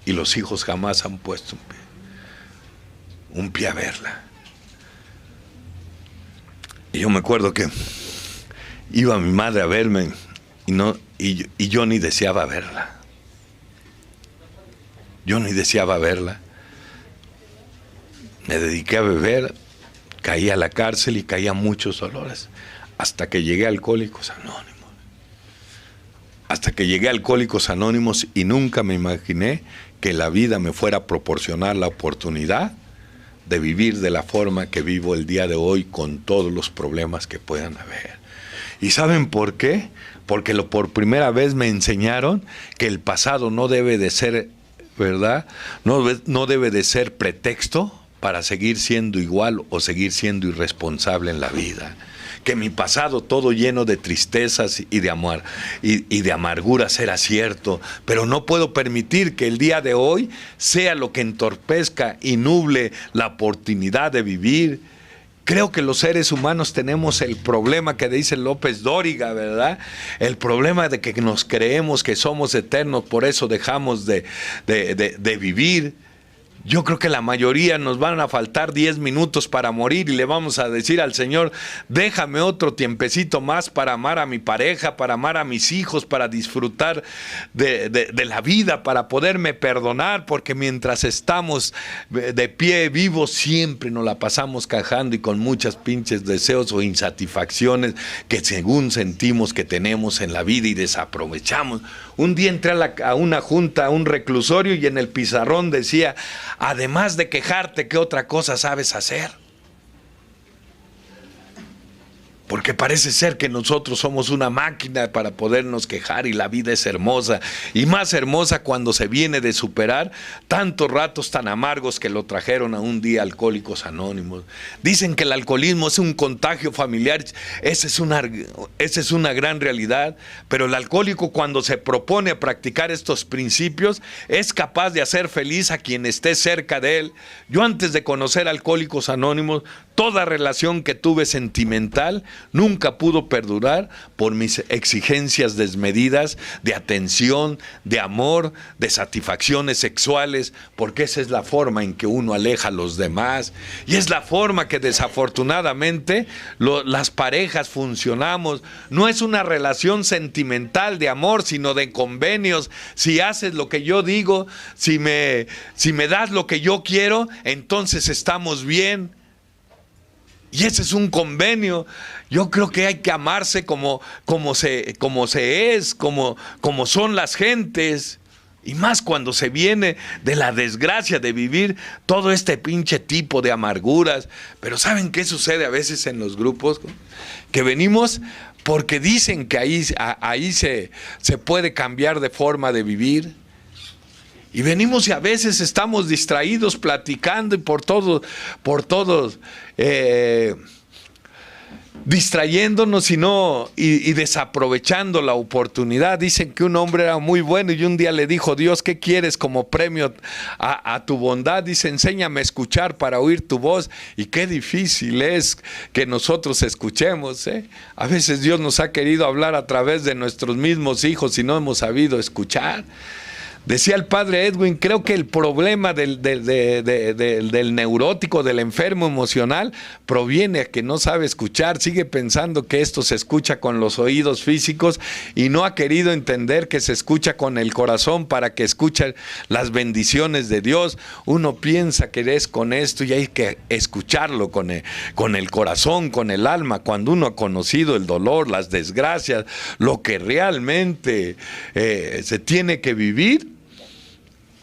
y los hijos jamás han puesto un pie a verla. Y yo me acuerdo que iba mi madre a verme y yo ni deseaba verla. Yo ni deseaba verla. Me dediqué a beber, caí a la cárcel y caí a muchos dolores, hasta que llegué a Alcohólicos Anónimos. Hasta que llegué a Alcohólicos Anónimos y nunca me imaginé que la vida me fuera a proporcionar la oportunidad de vivir de la forma que vivo el día de hoy, con todos los problemas que puedan haber. ¿Y saben por qué? Porque por primera vez me enseñaron que el pasado no debe de ser, ¿verdad? No debe de ser pretexto para seguir siendo igual o seguir siendo irresponsable en la vida. que mi pasado todo lleno de tristezas y de amarguras era cierto, pero no puedo permitir que el día de hoy sea lo que entorpezca y nuble la oportunidad de vivir. Creo que los seres humanos tenemos el problema que dice López Dóriga, ¿verdad? El problema de que nos creemos que somos eternos, por eso dejamos de vivir. Yo creo que la mayoría nos van a faltar 10 minutos para morir y le vamos a decir al Señor, déjame otro tiempecito más para amar a mi pareja, para amar a mis hijos, para disfrutar de la vida, para poderme perdonar, porque mientras estamos de pie vivos siempre nos la pasamos cajando y con muchas pinches deseos o insatisfacciones que según sentimos que tenemos en la vida y desaprovechamos. Un día entré a una junta, a un reclusorio, y en el pizarrón decía, además de quejarte, ¿qué otra cosa sabes hacer? Porque parece ser que nosotros somos una máquina para podernos quejar y la vida es hermosa. Y más hermosa cuando se viene de superar tantos ratos tan amargos que lo trajeron a un día Alcohólicos Anónimos. Dicen que el alcoholismo es un contagio familiar. Esa es una gran realidad. Pero el alcohólico, cuando se propone a practicar estos principios, es capaz de hacer feliz a quien esté cerca de él. Yo, antes de conocer Alcohólicos Anónimos, toda relación que tuve sentimental nunca pudo perdurar por mis exigencias desmedidas de atención, de amor, de satisfacciones sexuales, porque esa es la forma en que uno aleja a los demás y es la forma que desafortunadamente las parejas funcionamos. No es una relación sentimental de amor, sino de convenios. Si haces lo que yo digo, si me das lo que yo quiero, entonces estamos bien. Y ese es un convenio. Yo creo que hay que amarse como son las gentes. Y más cuando se viene de la desgracia de vivir todo este pinche tipo de amarguras. Pero ¿saben qué sucede a veces en los grupos? Que venimos porque dicen que ahí se puede cambiar de forma de vivir. Y venimos y a veces estamos distraídos platicando y por todos distrayéndonos y desaprovechando la oportunidad. Dicen que un hombre era muy bueno y un día le dijo Dios, ¿qué quieres como premio a tu bondad? Dice, enséñame a escuchar para oír tu voz. Y qué difícil es que nosotros escuchemos, ¿eh? A veces Dios nos ha querido hablar a través de nuestros mismos hijos y no hemos sabido escuchar. Decía el padre Edwin, creo que el problema del neurótico, del enfermo emocional, proviene a que no sabe escuchar, sigue pensando que esto se escucha con los oídos físicos y no ha querido entender que se escucha con el corazón para que escuche las bendiciones de Dios. Uno piensa que es con esto y hay que escucharlo con el corazón, con el alma, cuando uno ha conocido el dolor, las desgracias, lo que realmente se tiene que vivir.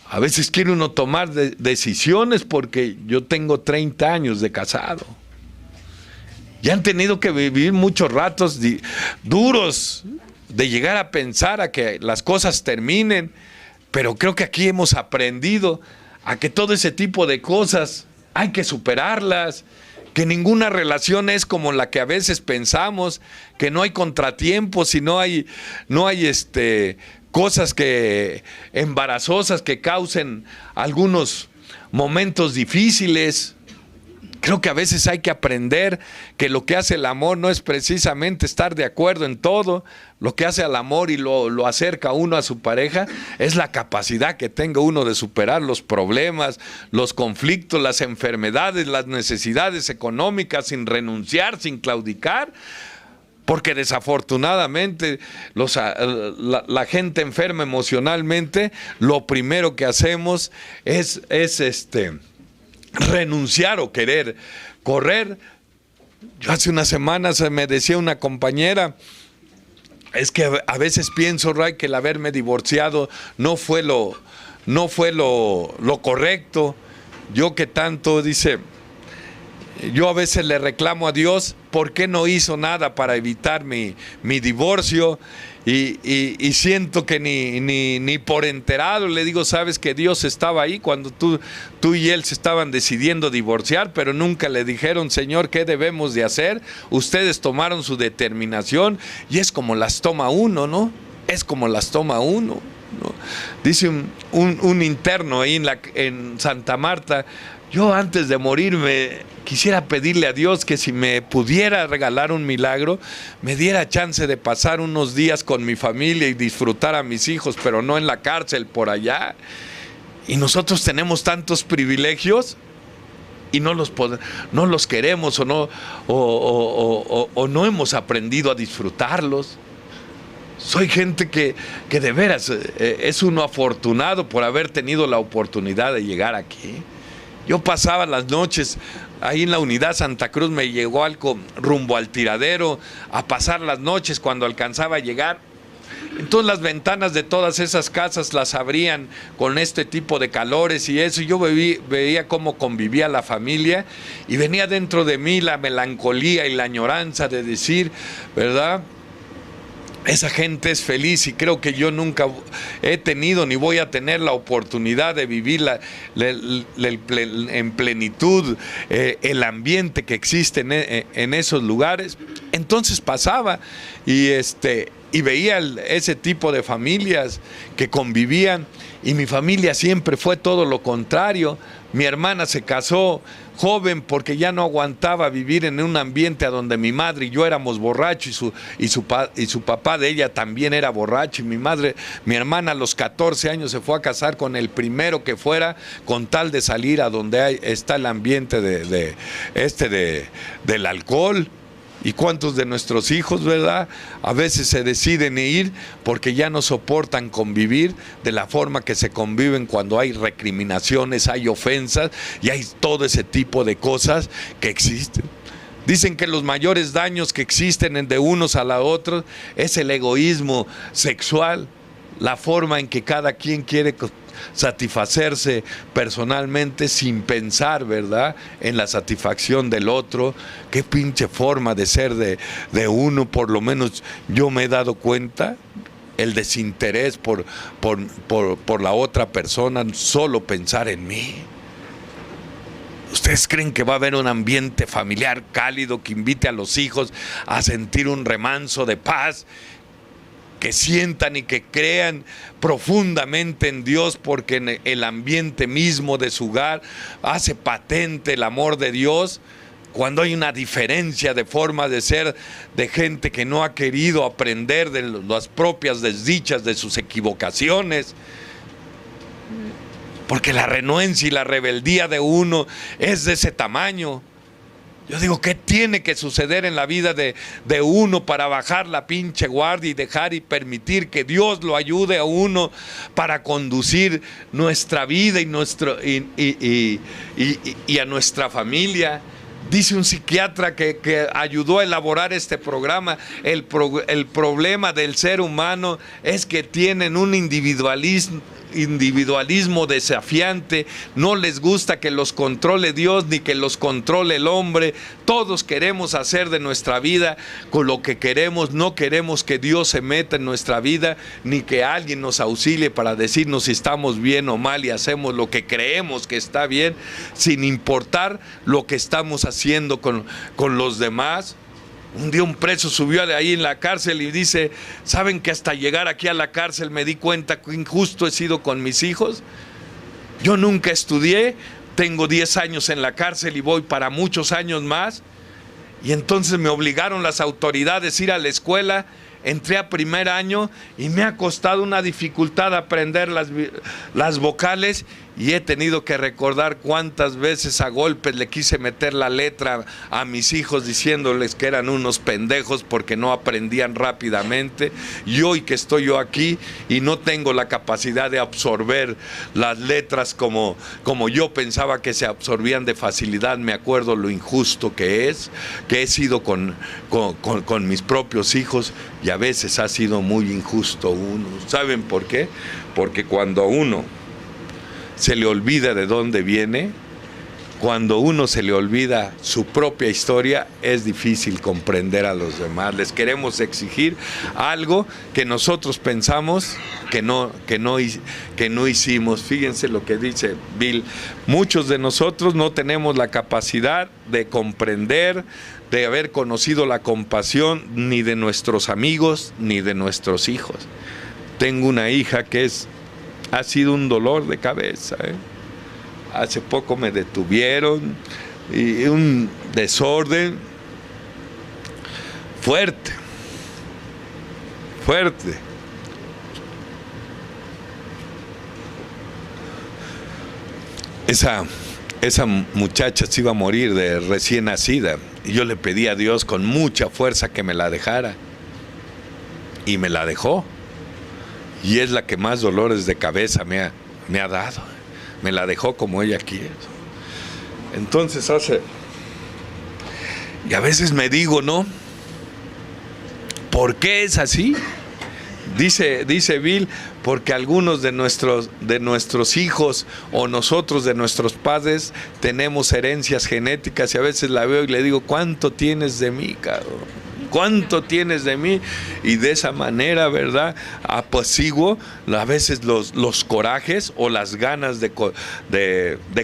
A veces quiere uno tomar decisiones porque yo tengo 30 años de casado. Y han tenido que vivir muchos ratos duros de llegar a pensar a que las cosas terminen. Pero creo que aquí hemos aprendido a que todo ese tipo de cosas hay que superarlas. Que ninguna relación es como la que a veces pensamos, que no hay contratiempos y no hay cosas embarazosas que causen algunos momentos difíciles. Creo que a veces hay que aprender que lo que hace el amor no es precisamente estar de acuerdo en todo. Lo que hace al amor y lo acerca a uno a su pareja es la capacidad que tenga uno de superar los problemas, los conflictos, las enfermedades, las necesidades económicas sin renunciar, sin claudicar. Porque desafortunadamente la gente enferma emocionalmente, lo primero que hacemos es renunciar o querer correr. Yo hace unas semanas me decía una compañera, es que a veces pienso, Ray, que el haberme divorciado no fue lo correcto. Yo que tanto, dice, Yo a veces le reclamo a Dios por qué no hizo nada para evitar mi divorcio y siento que ni por enterado. Le digo, sabes que Dios estaba ahí cuando tú y él se estaban decidiendo divorciar, pero nunca le dijeron, Señor, ¿qué debemos de hacer? Ustedes tomaron su determinación y es como las toma uno, ¿no? Es como las toma uno, ¿no? Dice un interno ahí en Santa Marta, yo antes de morirme quisiera pedirle a Dios que si me pudiera regalar un milagro, me diera chance de pasar unos días con mi familia y disfrutar a mis hijos, pero no en la cárcel por allá. Y nosotros tenemos tantos privilegios y no los queremos o no hemos aprendido a disfrutarlos. Soy gente que de veras es uno afortunado por haber tenido la oportunidad de llegar aquí. Yo pasaba las noches ahí en la unidad Santa Cruz, me llegó algo rumbo al Tiradero, a pasar las noches cuando alcanzaba a llegar. Entonces las ventanas de todas esas casas las abrían con este tipo de calores y eso. Y yo veía cómo convivía la familia y venía dentro de mí la melancolía y la añoranza de decir, ¿verdad? Esa gente es feliz y creo que yo nunca he tenido ni voy a tener la oportunidad de vivir en plenitud el ambiente que existe en esos lugares. Entonces pasaba y veía ese tipo de familias que convivían y mi familia siempre fue todo lo contrario. Mi hermana se casó joven porque ya no aguantaba vivir en un ambiente a donde mi madre y yo éramos borrachos y su papá de ella también era borracho. Y mi hermana a los 14 años se fue a casar con el primero que fuera con tal de salir a donde está el ambiente del alcohol. ¿Y cuántos de nuestros hijos, verdad? A veces se deciden ir porque ya no soportan convivir de la forma que se conviven cuando hay recriminaciones, hay ofensas y hay todo ese tipo de cosas que existen. Dicen que los mayores daños que existen de unos a la otros es el egoísmo sexual, la forma en que cada quien quiere satisfacerse personalmente sin pensar, ¿verdad?, en la satisfacción del otro. Qué pinche forma de ser de uno. Por lo menos yo me he dado cuenta, el desinterés por la otra persona, solo pensar en mí. ¿Ustedes creen que va a haber un ambiente familiar cálido que invite a los hijos a sentir un remanso de paz? Que sientan y que crean profundamente en Dios, porque en el ambiente mismo de su hogar hace patente el amor de Dios. Cuando hay una diferencia de forma de ser de gente que no ha querido aprender de las propias desdichas, de sus equivocaciones, porque la renuencia y la rebeldía de uno es de ese tamaño. Yo digo, ¿qué tiene que suceder en la vida de uno para bajar la pinche guardia y dejar y permitir que Dios lo ayude a uno para conducir nuestra vida y a nuestra familia? Dice un psiquiatra que ayudó a elaborar este programa, el problema del ser humano es que tienen un individualismo desafiante, no les gusta que los controle Dios ni que los controle el hombre. Todos queremos hacer de nuestra vida con lo que queremos, no queremos que Dios se meta en nuestra vida ni que alguien nos auxilie para decirnos si estamos bien o mal, y hacemos lo que creemos que está bien sin importar lo que estamos haciendo con los demás. Un día un preso subió de ahí en la cárcel y dice, ¿saben que hasta llegar aquí a la cárcel me di cuenta que injusto he sido con mis hijos? Yo nunca estudié, tengo 10 años en la cárcel y voy para muchos años más. Y entonces me obligaron las autoridades a ir a la escuela. Entré a primer año y me ha costado una dificultad aprender las vocales, y he tenido que recordar cuántas veces a golpes le quise meter la letra a mis hijos diciéndoles que eran unos pendejos porque no aprendían rápidamente. Y hoy que estoy yo aquí y no tengo la capacidad de absorber las letras como yo pensaba que se absorbían de facilidad, me acuerdo lo injusto que he sido con mis propios hijos, y a veces ha sido muy injusto uno. ¿Saben por qué? Porque cuando a uno se le olvida de dónde viene, cuando uno se le olvida su propia historia, es difícil comprender a los demás. Les queremos exigir algo que nosotros pensamos que no hicimos. Fíjense lo que dice Bill. Muchos de nosotros no tenemos la capacidad de comprender, de haber conocido la compasión ni de nuestros amigos ni de nuestros hijos. Tengo una hija que ha sido un dolor de cabeza, Hace poco me detuvieron y un desorden fuerte. Esa muchacha se iba a morir de recién nacida y yo le pedí a Dios con mucha fuerza que me la dejara y me la dejó, y es la que más dolores de cabeza me ha dado. Me la dejó como ella quiere. Entonces y a veces me digo, ¿no? ¿Por qué es así? Dice Bill, porque algunos de nuestros hijos o nosotros de nuestros padres tenemos herencias genéticas, y a veces la veo y le digo, ¿cuánto tienes de mí, cabrón? ¿Cuánto tienes de mí? Y de esa manera, ¿verdad?, apaciguo a veces los corajes o las ganas de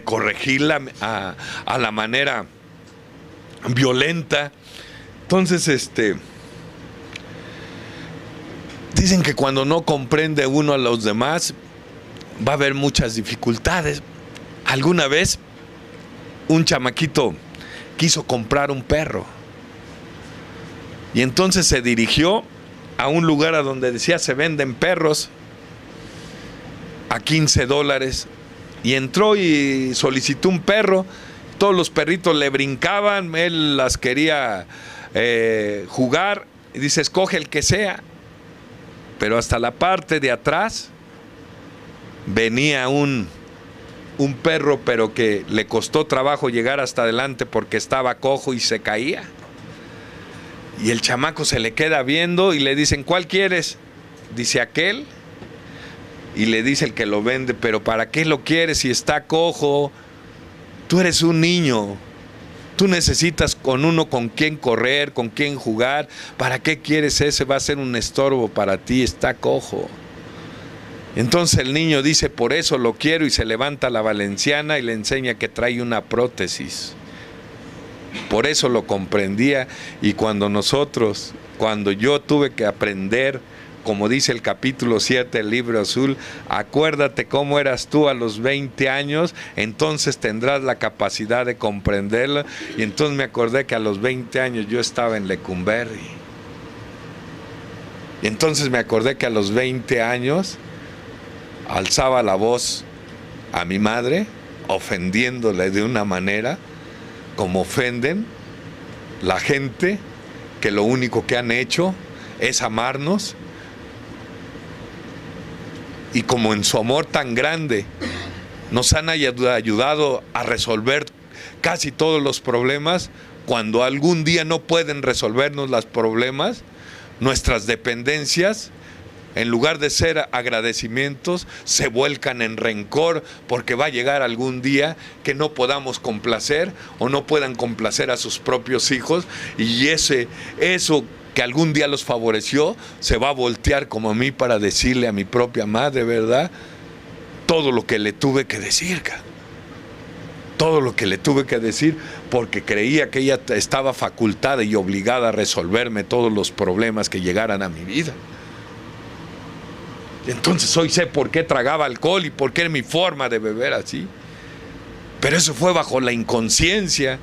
corregirla a la manera violenta. Entonces, dicen que cuando no comprende uno a los demás, va a haber muchas dificultades. Alguna vez, un chamaquito quiso comprar un perro. Y entonces se dirigió a un lugar a donde decía se venden perros a $15. Y entró y solicitó un perro. Todos los perritos le brincaban, él las quería jugar. Y dice, escoge el que sea. Pero hasta la parte de atrás venía un perro, pero que le costó trabajo llegar hasta adelante porque estaba cojo y se caía. Y el chamaco se le queda viendo y le dicen, ¿cuál quieres? Dice, aquel. Y le dice el que lo vende, pero ¿para qué lo quieres si está cojo? Tú eres un niño. Tú necesitas con uno con quien correr, con quien jugar. ¿Para qué quieres ese? Va a ser un estorbo para ti, está cojo. Entonces el niño dice, por eso lo quiero, y se levanta la valenciana y le enseña que trae una prótesis. Por eso lo comprendía. Y cuando yo tuve que aprender, como dice el capítulo 7 del libro azul, acuérdate cómo eras tú a los 20 años, entonces tendrás la capacidad de comprenderlo. Y entonces me acordé que a los 20 años yo estaba en Lecumberri. Y entonces me acordé que a los 20 años alzaba la voz a mi madre, ofendiéndole de una manera como ofenden la gente que lo único que han hecho es amarnos, y como en su amor tan grande nos han ayudado a resolver casi todos los problemas, cuando algún día no pueden resolvernos los problemas, nuestras dependencias, en lugar de ser agradecimientos, se vuelcan en rencor, porque va a llegar algún día que no podamos complacer o no puedan complacer a sus propios hijos, y eso que algún día los favoreció se va a voltear como a mí para decirle a mi propia madre, ¿verdad?, todo lo que le tuve que decir, todo lo que le tuve que decir, porque creía que ella estaba facultada y obligada a resolverme todos los problemas que llegaran a mi vida. Entonces hoy sé por qué tragaba alcohol y por qué era mi forma de beber así. Pero eso fue bajo la inconsciencia.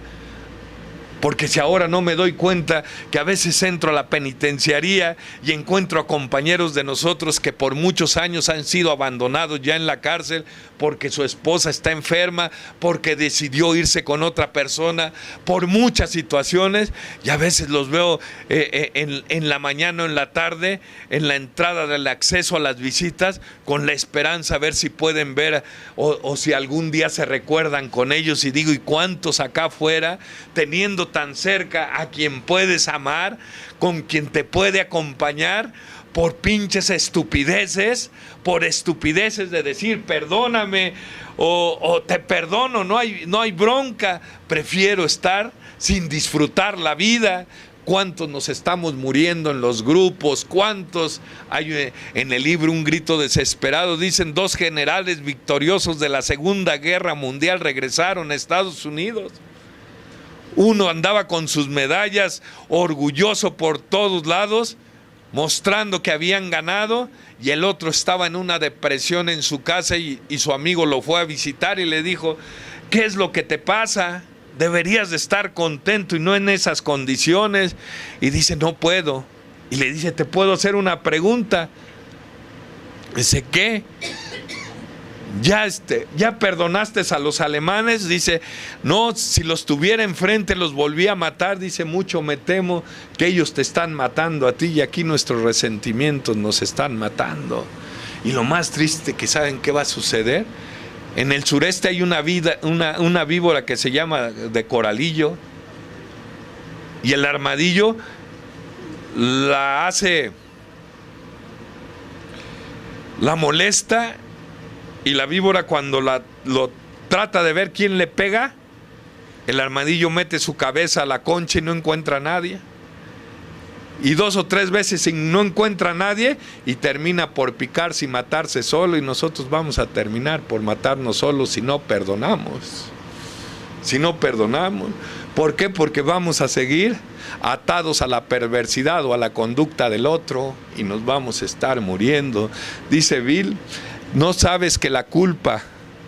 Porque si ahora no me doy cuenta que a veces entro a la penitenciaría y encuentro a compañeros de nosotros que por muchos años han sido abandonados ya en la cárcel porque su esposa está enferma, porque decidió irse con otra persona, por muchas situaciones, y a veces los veo en la mañana o en la tarde, en la entrada del acceso a las visitas, con la esperanza a ver si pueden ver o si algún día se recuerdan con ellos, y digo, ¿y cuántos acá afuera teniendo tan cerca a quien puedes amar, con quien te puede acompañar, por pinches estupideces, por estupideces de decir perdóname o te perdono, no hay bronca, prefiero estar sin disfrutar la vida. ¿Cuántos nos estamos muriendo en los grupos? ¿Cuántos hay en el libro Un grito desesperado? Dicen 2 generales victoriosos de la Segunda Guerra Mundial regresaron a Estados Unidos. Uno andaba con sus medallas, orgulloso por todos lados, mostrando que habían ganado, y el otro estaba en una depresión en su casa y su amigo lo fue a visitar y le dijo: ¿qué es lo que te pasa? Deberías de estar contento y no en esas condiciones. Y dice: no puedo. Y le dice: ¿te puedo hacer una pregunta? Dice: ¿qué? ¿Ya perdonaste a los alemanes? Dice: no, si los tuviera enfrente los volví a matar. Dice: mucho me temo que ellos te están matando a ti, y aquí nuestros resentimientos nos están matando. Y lo más triste, que ¿saben qué va a suceder? En el sureste hay una víbora que se llama de coralillo, y el armadillo la molesta, y la víbora, cuando lo trata de ver quién le pega, el armadillo mete su cabeza a la concha y no encuentra a nadie. Y 2 o 3 veces no encuentra a nadie y termina por picarse y matarse solo, y nosotros vamos a terminar por matarnos solos si no perdonamos. Si no perdonamos. ¿Por qué? Porque vamos a seguir atados a la perversidad o a la conducta del otro y nos vamos a estar muriendo. Dice Bill: ¿no sabes que la culpa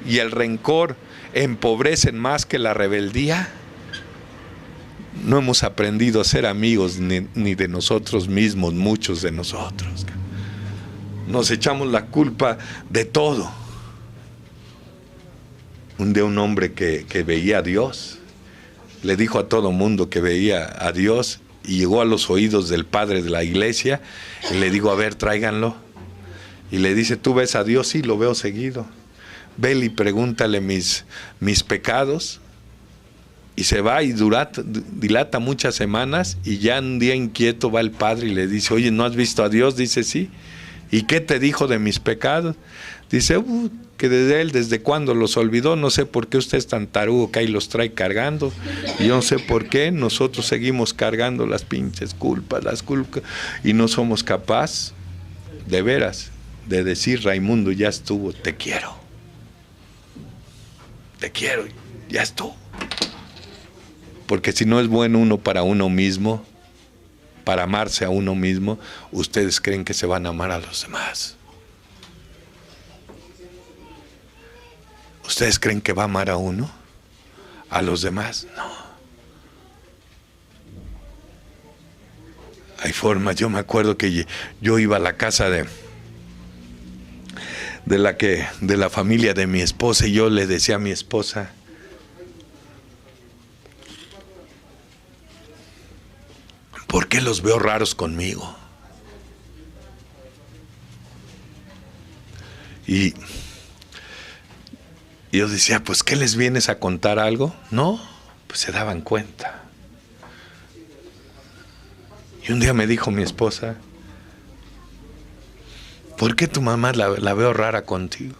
y el rencor empobrecen más que la rebeldía? No hemos aprendido a ser amigos ni de nosotros mismos, muchos de nosotros. Nos echamos la culpa de todo. Un día un hombre que veía a Dios, le dijo a todo mundo que veía a Dios, y llegó a los oídos del padre de la iglesia, y le dijo: a ver, tráiganlo. Y le dice: ¿tú ves a Dios? Sí, lo veo seguido. Vele y pregúntale mis pecados. Y se va y dilata muchas semanas, y ya un día inquieto va el padre y le dice: oye, ¿no has visto a Dios? Dice: sí. ¿Y qué te dijo de mis pecados? Dice: que desde cuándo los olvidó. No sé por qué usted es tan tarugo que ahí los trae cargando. Y yo no sé por qué nosotros seguimos cargando las pinches culpas, y no somos capaces, de veras, de decir: Raimundo, ya estuvo, te quiero, ya estuvo. Porque si no es bueno uno para uno mismo, para amarse a uno mismo, ustedes creen que se van a amar a los demás. ¿Ustedes creen que va a amar a uno? ¿A los demás? No. Hay formas. Yo me acuerdo que yo iba a la casa de la familia de mi esposa, y yo le decía a mi esposa: ¿por qué los veo raros conmigo? Y yo decía: pues, ¿qué les vienes a contar algo? No, pues se daban cuenta. Y un día me dijo mi esposa: ¿por qué tu mamá la veo rara contigo?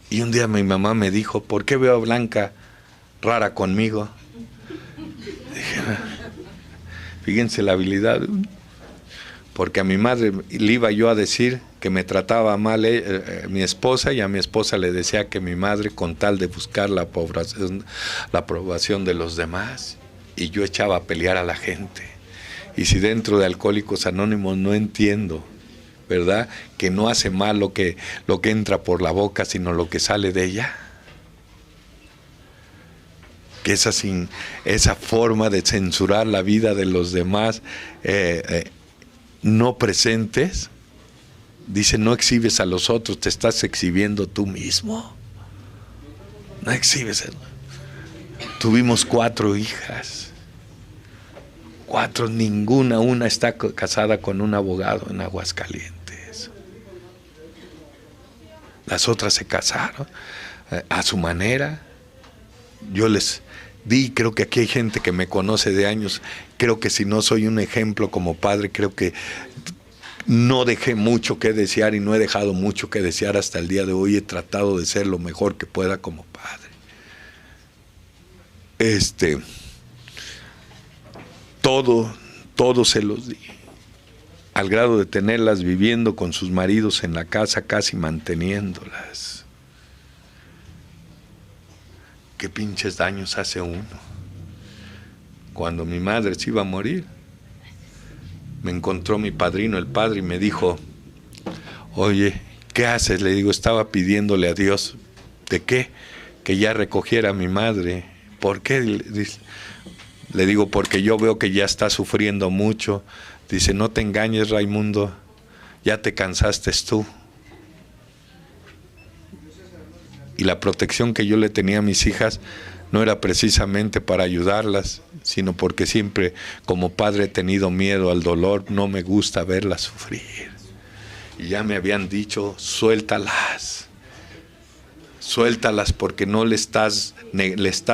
Y un día mi mamá me dijo: ¿por qué veo a Blanca rara conmigo? Dije: fíjense la habilidad. Porque a mi madre le iba yo a decir que me trataba mal mi esposa, y a mi esposa le decía que mi madre, con tal de buscar la aprobación de los demás, y yo echaba a pelear a la gente. Y si dentro de Alcohólicos Anónimos no entiendo, ¿verdad?, que no hace mal lo que entra por la boca, sino lo que sale de ella. Que esa forma de censurar la vida de los demás no presentes, dice: no exhibes a los otros, te estás exhibiendo tú mismo. No exhibes. Tuvimos 4 hijas. 4, ninguna, una está casada con un abogado en Aguascalientes. Las otras se casaron a su manera. Yo les creo que aquí hay gente que me conoce de años, creo que si no soy un ejemplo como padre, creo que no dejé mucho que desear y no he dejado mucho que desear hasta el día de hoy. He tratado de ser lo mejor que pueda como padre. Todo se los di, al grado de tenerlas viviendo con sus maridos en la casa, casi manteniéndolas. ¿Qué pinches daños hace uno? Cuando mi madre se iba a morir, me encontró mi padrino, el padre, y me dijo, oye, ¿qué haces? Le digo, estaba pidiéndole a Dios, ¿de qué? Que ya recogiera a mi madre. ¿Por qué? Le digo, porque yo veo que ya está sufriendo mucho. Dice, no te engañes, Raimundo, ya te cansaste tú. Y la protección que yo le tenía a mis hijas no era precisamente para ayudarlas, sino porque siempre como padre he tenido miedo al dolor, no me gusta verlas sufrir. Y ya me habían dicho, suéltalas porque no le estás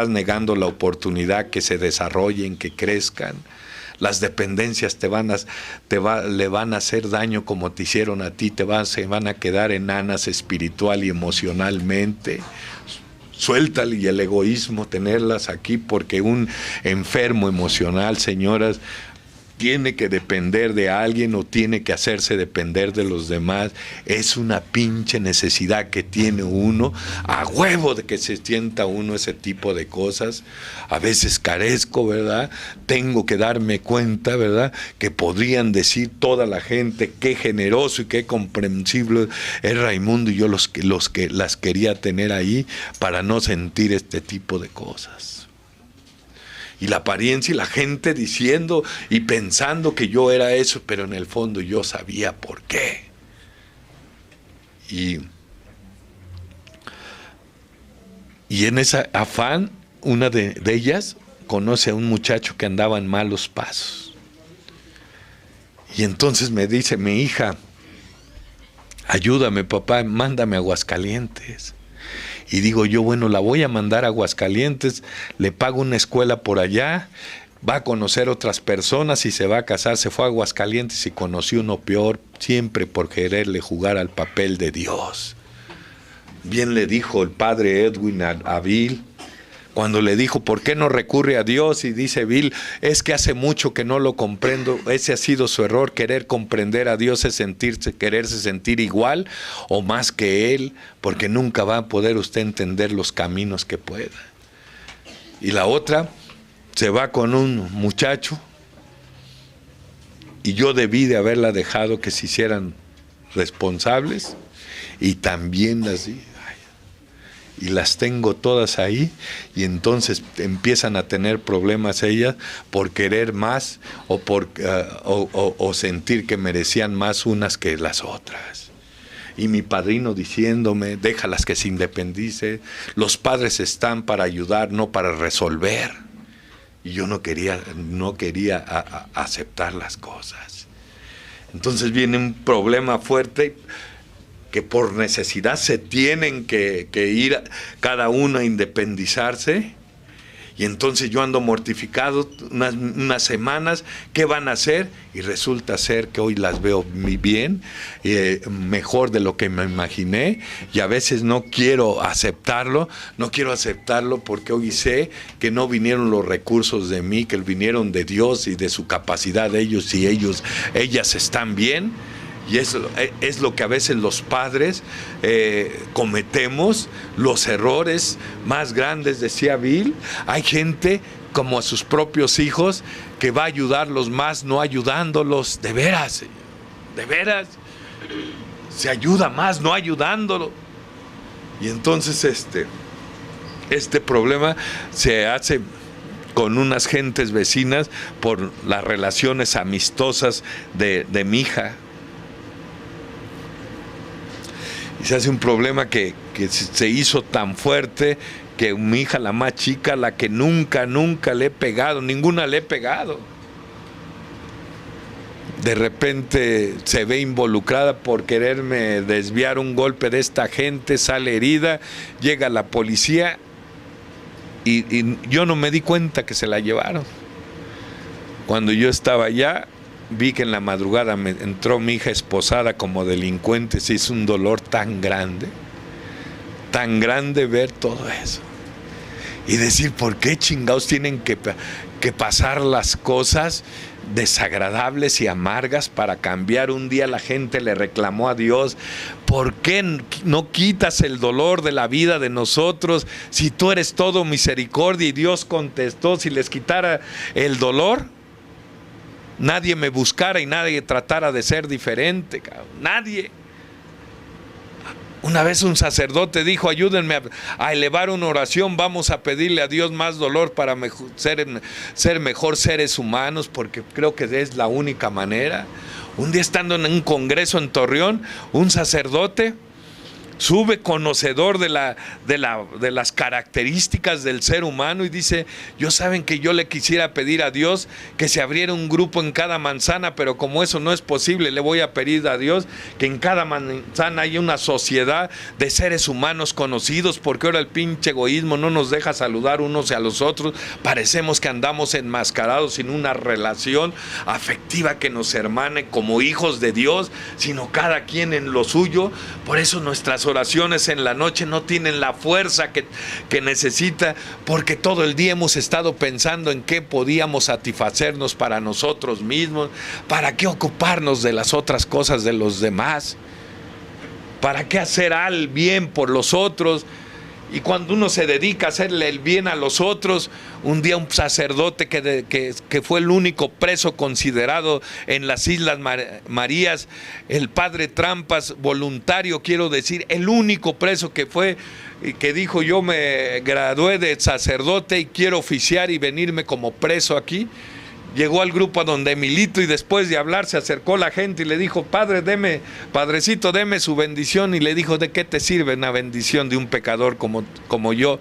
negando la oportunidad que se desarrollen, que crezcan. Las dependencias le van a hacer daño como te hicieron a ti, se van a quedar enanas espiritual y emocionalmente. Suéltale, y el egoísmo, tenerlas aquí, porque un enfermo emocional, señoras, tiene que depender de alguien o tiene que hacerse depender de los demás. Es una pinche necesidad que tiene uno, a huevo de que se sienta uno ese tipo de cosas. A veces carezco, ¿verdad? Tengo que darme cuenta, ¿verdad? Que podrían decir toda la gente qué generoso y qué comprensible es Raimundo, y yo las quería tener ahí para no sentir este tipo de cosas. Y la apariencia y la gente diciendo y pensando que yo era eso, pero en el fondo yo sabía por qué. Y en ese afán, una de ellas conoce a un muchacho que andaba en malos pasos. Y entonces me dice, mi hija, ayúdame, papá, mándame a Aguascalientes. Y digo yo, bueno, la voy a mandar a Aguascalientes, le pago una escuela por allá, va a conocer otras personas y se va a casar. Se fue a Aguascalientes y conoció uno peor, siempre por quererle jugar al papel de Dios. Bien le dijo el padre Edwin a Bill, cuando le dijo, ¿por qué no recurre a Dios? Y dice Bill, es que hace mucho que no lo comprendo. Ese ha sido su error, querer comprender a Dios es quererse sentir igual o más que Él, porque nunca va a poder usted entender los caminos que pueda. Y la otra se va con un muchacho, y yo debí de haberla dejado que se hicieran responsables, y también las di. Y las tengo todas ahí, y entonces empiezan a tener problemas ellas por querer más o sentir que merecían más unas que las otras. Y mi padrino diciéndome, déjalas que se independice, los padres están para ayudar, no para resolver. Y yo no quería aceptar las cosas. Entonces viene un problema fuerte, que por necesidad se tienen que ir cada uno a independizarse, y entonces yo ando mortificado unas semanas. ¿Qué van a hacer? Y resulta ser que hoy las veo muy bien, mejor de lo que me imaginé, y a veces no quiero aceptarlo porque hoy sé que no vinieron los recursos de mí, que vinieron de Dios y de su capacidad de ellos, y ellas están bien. Y eso es lo que a veces los padres cometemos, los errores más grandes, decía Bill. Hay gente como a sus propios hijos que va a ayudarlos más no ayudándolos. De veras, se ayuda más no ayudándolo. Y entonces este problema se hace con unas gentes vecinas por las relaciones amistosas de mi hija. Y se hace un problema que se hizo tan fuerte que mi hija, la más chica, la que nunca le he pegado, ninguna le he pegado, de repente se ve involucrada por quererme desviar un golpe de esta gente, sale herida, llega la policía y yo no me di cuenta que se la llevaron. Cuando yo estaba allá, vi que en la madrugada me entró mi hija esposada como delincuente. Se hizo un dolor tan grande ver todo eso. Y decir, ¿por qué chingados tienen que pasar las cosas desagradables y amargas para cambiar? Un día la gente le reclamó a Dios, ¿por qué no quitas el dolor de la vida de nosotros si tú eres todo misericordia? Y Dios contestó, si les quitara el dolor, nadie me buscara y nadie tratara de ser diferente, cabrón. Nadie. Una vez un sacerdote dijo, ayúdenme a elevar una oración, vamos a pedirle a Dios más dolor para ser mejor seres humanos, porque creo que es la única manera. Un día estando en un congreso en Torreón, un sacerdote sube conocedor de las características del ser humano y dice, saben que yo le quisiera pedir a Dios que se abriera un grupo en cada manzana, pero como eso no es posible, le voy a pedir a Dios que en cada manzana haya una sociedad de seres humanos conocidos, porque ahora el pinche egoísmo no nos deja saludar unos a los otros, parecemos que andamos enmascarados sin una relación afectiva que nos hermane como hijos de Dios, sino cada quien en lo suyo. Por eso nuestras oraciones en la noche no tienen la fuerza que necesita, porque todo el día hemos estado pensando en qué podíamos satisfacernos para nosotros mismos, para qué ocuparnos de las otras cosas de los demás, para qué hacer al bien por los otros. Y cuando uno se dedica a hacerle el bien a los otros, un día un sacerdote que fue el único preso considerado en las Islas Marías, el padre Trampas, voluntario quiero decir, el único preso que fue, que dijo, yo me gradué de sacerdote y quiero oficiar y venirme como preso aquí. Llegó al grupo a donde milito y después de hablar se acercó la gente y le dijo, padrecito, deme su bendición. Y le dijo, ¿de qué te sirve una bendición de un pecador como yo?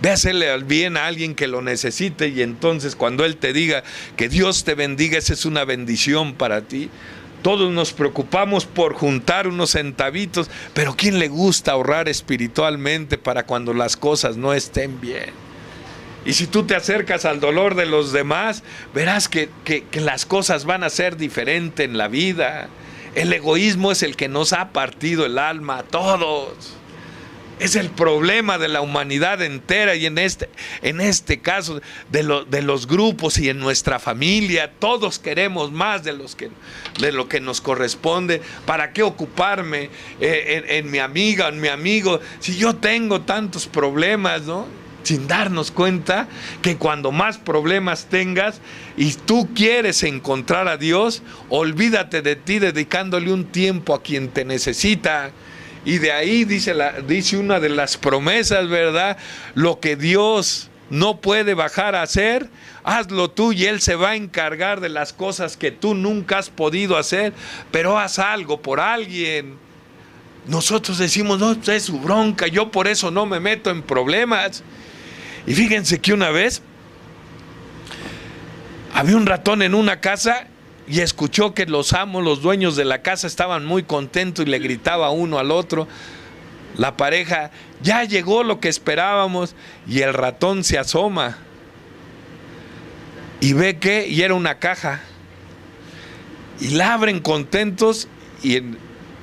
Ve a hacerle el bien a alguien que lo necesite, y entonces cuando él te diga que Dios te bendiga, esa es una bendición para ti. Todos nos preocupamos por juntar unos centavitos, pero ¿quién le gusta ahorrar espiritualmente para cuando las cosas no estén bien? Y si tú te acercas al dolor de los demás, verás que las cosas van a ser diferentes en la vida. El egoísmo es el que nos ha partido el alma a todos. Es el problema de la humanidad entera, y en este caso de los grupos y en nuestra familia, todos queremos más de lo que nos corresponde. ¿Para qué ocuparme en mi amiga, en mi amigo, si yo tengo tantos problemas, ¿no? Sin darnos cuenta que cuando más problemas tengas y tú quieres encontrar a Dios, olvídate de ti dedicándole un tiempo a quien te necesita. Y de ahí dice una de las promesas, ¿verdad? Lo que Dios no puede bajar a hacer, hazlo tú y Él se va a encargar de las cosas que tú nunca has podido hacer, pero haz algo por alguien. Nosotros decimos, no, es su bronca, yo por eso no me meto en problemas. Y fíjense que una vez había un ratón en una casa y escuchó que los dueños de la casa estaban muy contentos y le gritaba uno al otro, la pareja, ya llegó lo que esperábamos, y el ratón se asoma y ve y era una caja, y la abren contentos, y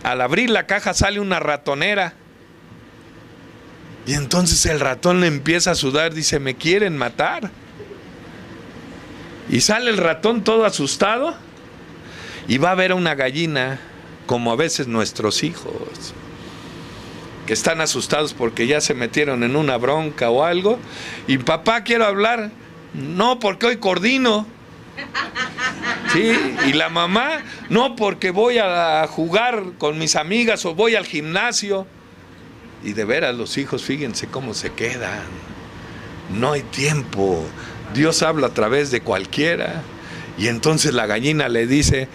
al abrir la caja sale una ratonera. Y entonces el ratón le empieza a sudar, dice, me quieren matar. Y sale el ratón todo asustado y va a ver a una gallina, como a veces nuestros hijos, que están asustados porque ya se metieron en una bronca o algo. Y papá, quiero hablar. No, porque hoy coordino. Sí, y la mamá, no, porque voy a jugar con mis amigas o voy al gimnasio. Y de veras los hijos, fíjense cómo se quedan. No hay tiempo. Dios habla a través de cualquiera. Y entonces la gallina le dice,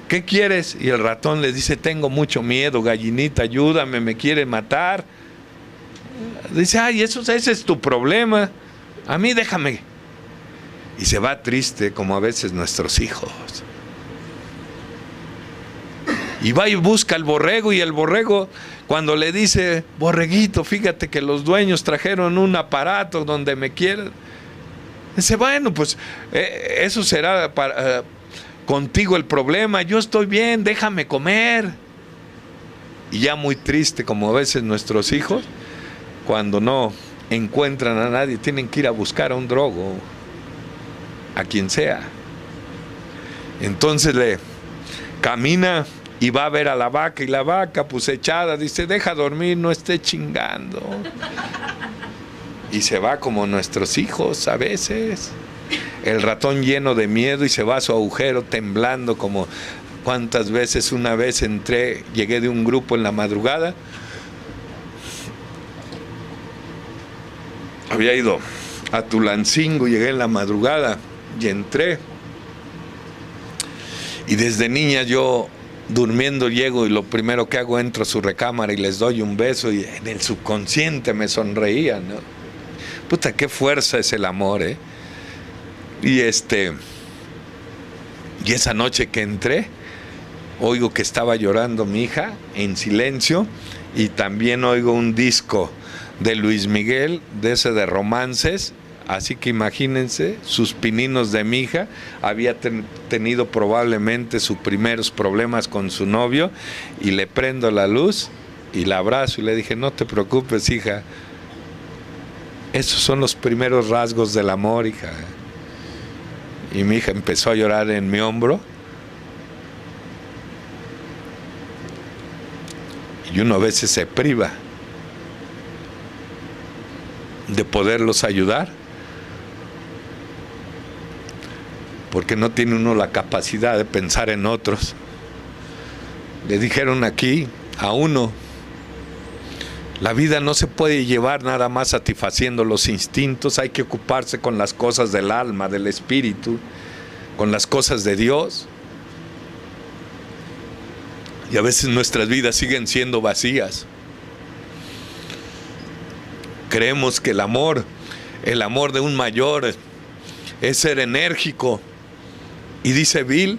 ¿qué quieres? Y el ratón le dice, tengo mucho miedo, gallinita, ayúdame, me quiere matar. Dice, ay, ese es tu problema. A mí déjame. Y se va triste, como a veces nuestros hijos. Y va y busca al borrego, y el borrego, cuando le dice, borreguito, fíjate que los dueños trajeron un aparato donde me quieren. Dice, bueno, pues eso será contigo el problema, yo estoy bien, déjame comer. Y ya muy triste, como a veces nuestros hijos, cuando no encuentran a nadie, tienen que ir a buscar a un drogo, a quien sea. Entonces le camina y va a ver a la vaca, y la vaca pues echada dice, deja dormir, no esté chingando. Y se va como nuestros hijos a veces. El ratón lleno de miedo y se va a su agujero temblando, como cuántas veces. Una vez llegué de un grupo en la madrugada, había ido a Tulancingo, llegué en la madrugada y entré, y desde niña yo durmiendo llego y lo primero que hago, entro a su recámara y les doy un beso, y en el subconsciente me sonreía, ¿no? Puta, qué fuerza es el amor, ¿eh? Y esa noche que entré, oigo que estaba llorando mi hija en silencio, y también oigo un disco de Luis Miguel, de ese de romances. Así que imagínense, sus pininos de mi hija, había tenido probablemente sus primeros problemas con su novio, y le prendo la luz y la abrazo y le dije, no te preocupes, hija, esos son los primeros rasgos del amor, hija. Y mi hija empezó a llorar en mi hombro, y uno a veces se priva de poderlos ayudar, porque no tiene uno la capacidad de pensar en otros. Le dijeron aquí a uno, la vida no se puede llevar nada más satisfaciendo los instintos, hay que ocuparse con las cosas del alma, del espíritu, con las cosas de Dios. Y a veces nuestras vidas siguen siendo vacías. Creemos que el amor de un mayor es ser enérgico. Y dice Bill,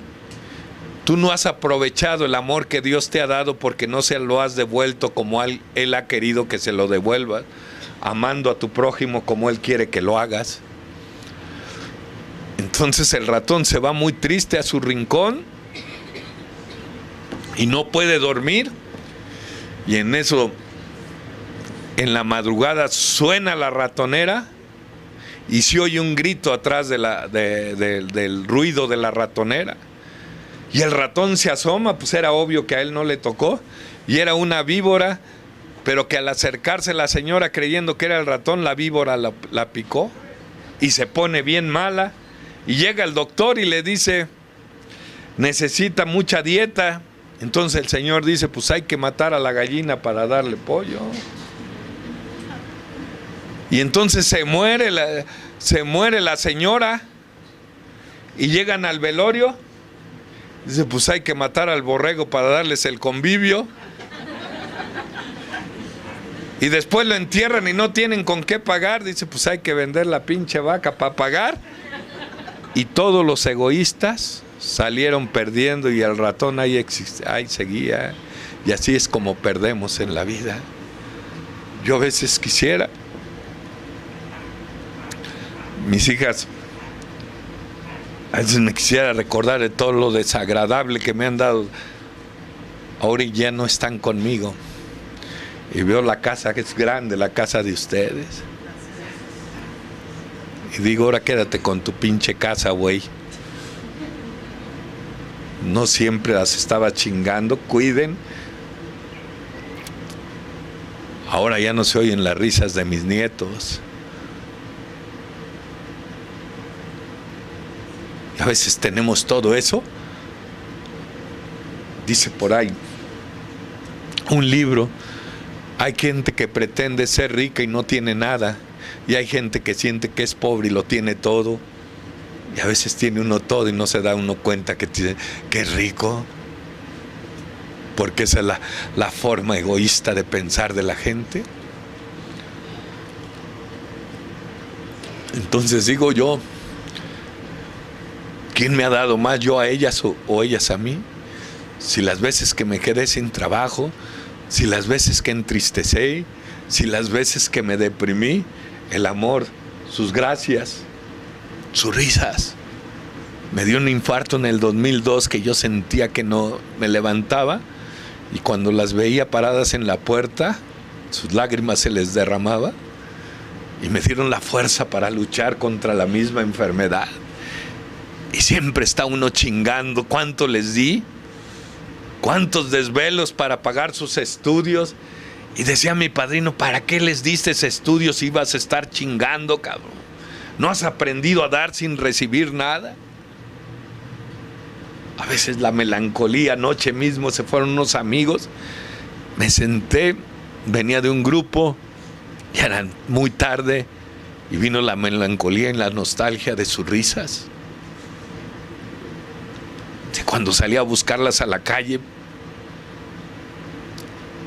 tú no has aprovechado el amor que Dios te ha dado porque no se lo has devuelto como Él ha querido que se lo devuelvas, amando a tu prójimo como Él quiere que lo hagas. Entonces el ratón se va muy triste a su rincón y no puede dormir, y en eso, en la madrugada, suena la ratonera y se oye un grito atrás del ruido de la ratonera, y el ratón se asoma, pues era obvio que a él no le tocó, y era una víbora, pero que al acercarse la señora creyendo que era el ratón, la víbora la picó y se pone bien mala, y llega el doctor y le dice, necesita mucha dieta. Entonces el señor dice, pues hay que matar a la gallina para darle pollo. Y entonces se muere la señora, y llegan al velorio. Dice, pues hay que matar al borrego para darles el convivio. Y después lo entierran y no tienen con qué pagar. Dice, pues hay que vender la pinche vaca para pagar. Y todos los egoístas salieron perdiendo, y el ratón ahí seguía. Y así es como perdemos en la vida. Yo a veces quisiera, mis hijas, a veces me quisiera recordar de todo lo desagradable que me han dado. Ahora ya no están conmigo. Y veo la casa, que es grande, la casa de ustedes. Y digo, ahora quédate con tu pinche casa, güey. No siempre las estaba chingando, cuiden. Ahora ya no se oyen las risas de mis nietos. Y a veces tenemos todo eso. Dice por ahí un libro, hay gente que pretende ser rica y no tiene nada, y hay gente que siente que es pobre y lo tiene todo. Y a veces tiene uno todo y no se da uno cuenta que es rico, porque esa es la forma egoísta de pensar de la gente. Entonces digo yo, ¿quién me ha dado más, yo a ellas o ellas a mí? si las veces que me quedé sin trabajo, si las veces que entristecí, si las veces que me deprimí, el amor, sus gracias, sus risas. Me dio un infarto en el 2002 que yo sentía que no me levantaba, y cuando las veía paradas en la puerta, sus lágrimas se les derramaba y me dieron la fuerza para luchar contra la misma enfermedad. Y siempre está uno chingando. ¿Cuánto les di? ¿Cuántos desvelos para pagar sus estudios? Y decía mi padrino, ¿para qué les diste estudios si ibas a estar chingando, cabrón? ¿No has aprendido a dar sin recibir nada? A veces la melancolía. Anoche mismo se fueron unos amigos, me senté, venía de un grupo, ya era muy tarde, y vino la melancolía y la nostalgia de sus risas. De cuando salía a buscarlas a la calle,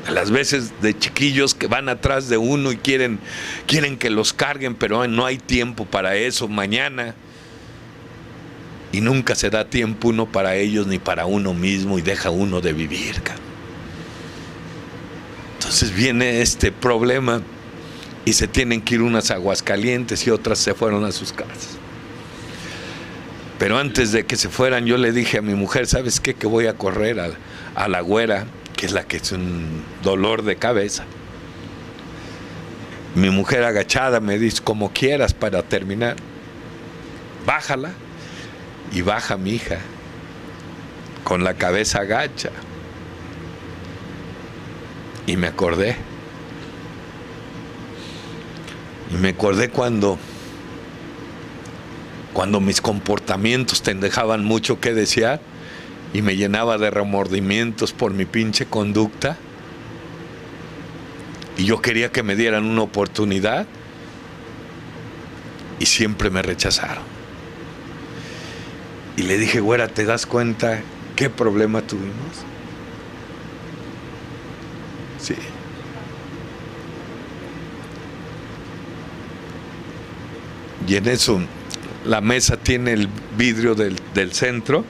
a las veces de chiquillos que van atrás de uno y quieren que los carguen, pero no hay tiempo para eso, mañana. Y nunca se da tiempo uno para ellos ni para uno mismo, y deja uno de vivir, cabrón. Entonces viene este problema y se tienen que ir unas a Aguascalientes y otras se fueron a sus casas. Pero antes de que se fueran, yo le dije a mi mujer, ¿sabes qué? Que voy a correr a la güera, que es la que es un dolor de cabeza. Mi mujer agachada me dice, como quieras para terminar. Bájala. Y baja mi hija, con la cabeza agacha. Y me acordé. Y me acordé cuando mis comportamientos te dejaban mucho que desear y me llenaba de remordimientos por mi pinche conducta. Y yo quería que me dieran una oportunidad y siempre me rechazaron. Y le dije, güera, ¿te das cuenta qué problema tuvimos? Sí. Y en eso, la mesa tiene el vidrio del centro,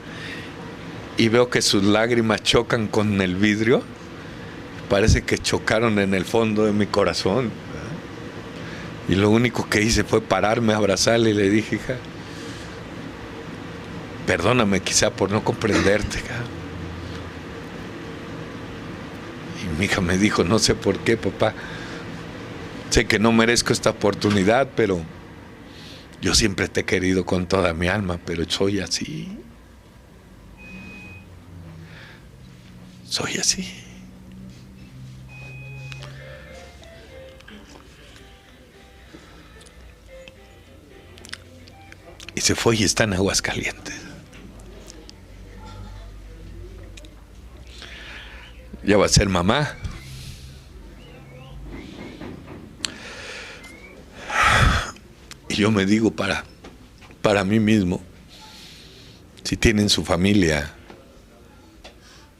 y veo que sus lágrimas chocan con el vidrio. Parece que chocaron en el fondo de mi corazón. Y lo único que hice fue pararme, abrazarle, y le dije, hija, perdóname quizá por no comprenderte. Y mi hija me dijo, no sé por qué, papá. Sé que no merezco esta oportunidad, pero yo siempre te he querido con toda mi alma, pero soy así. Soy así. Y se fue y está en Aguascalientes. Ya va a ser mamá. Y yo me digo para mí mismo, si tienen su familia,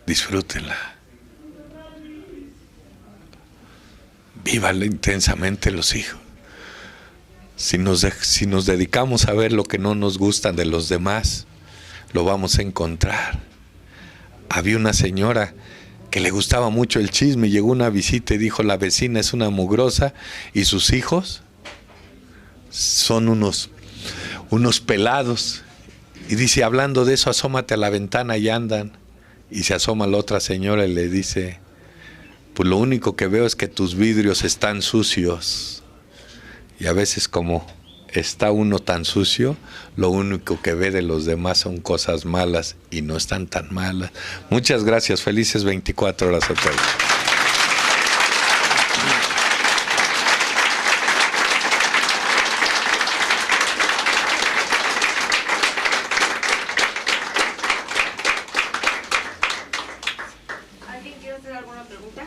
disfrútenla. Vívanla intensamente los hijos. Si nos dedicamos a ver lo que no nos gusta de los demás, lo vamos a encontrar. Había una señora que le gustaba mucho el chisme, llegó una visita y dijo, la vecina es una mugrosa y sus hijos son unos pelados. Y dice, hablando de eso, asómate a la ventana y andan. Y se asoma la otra señora y le dice, pues lo único que veo es que tus vidrios están sucios. Y a veces como está uno tan sucio, lo único que ve de los demás son cosas malas y no están tan malas. Muchas gracias, felices 24 horas a todos. ¿Alguien quiere hacer alguna pregunta?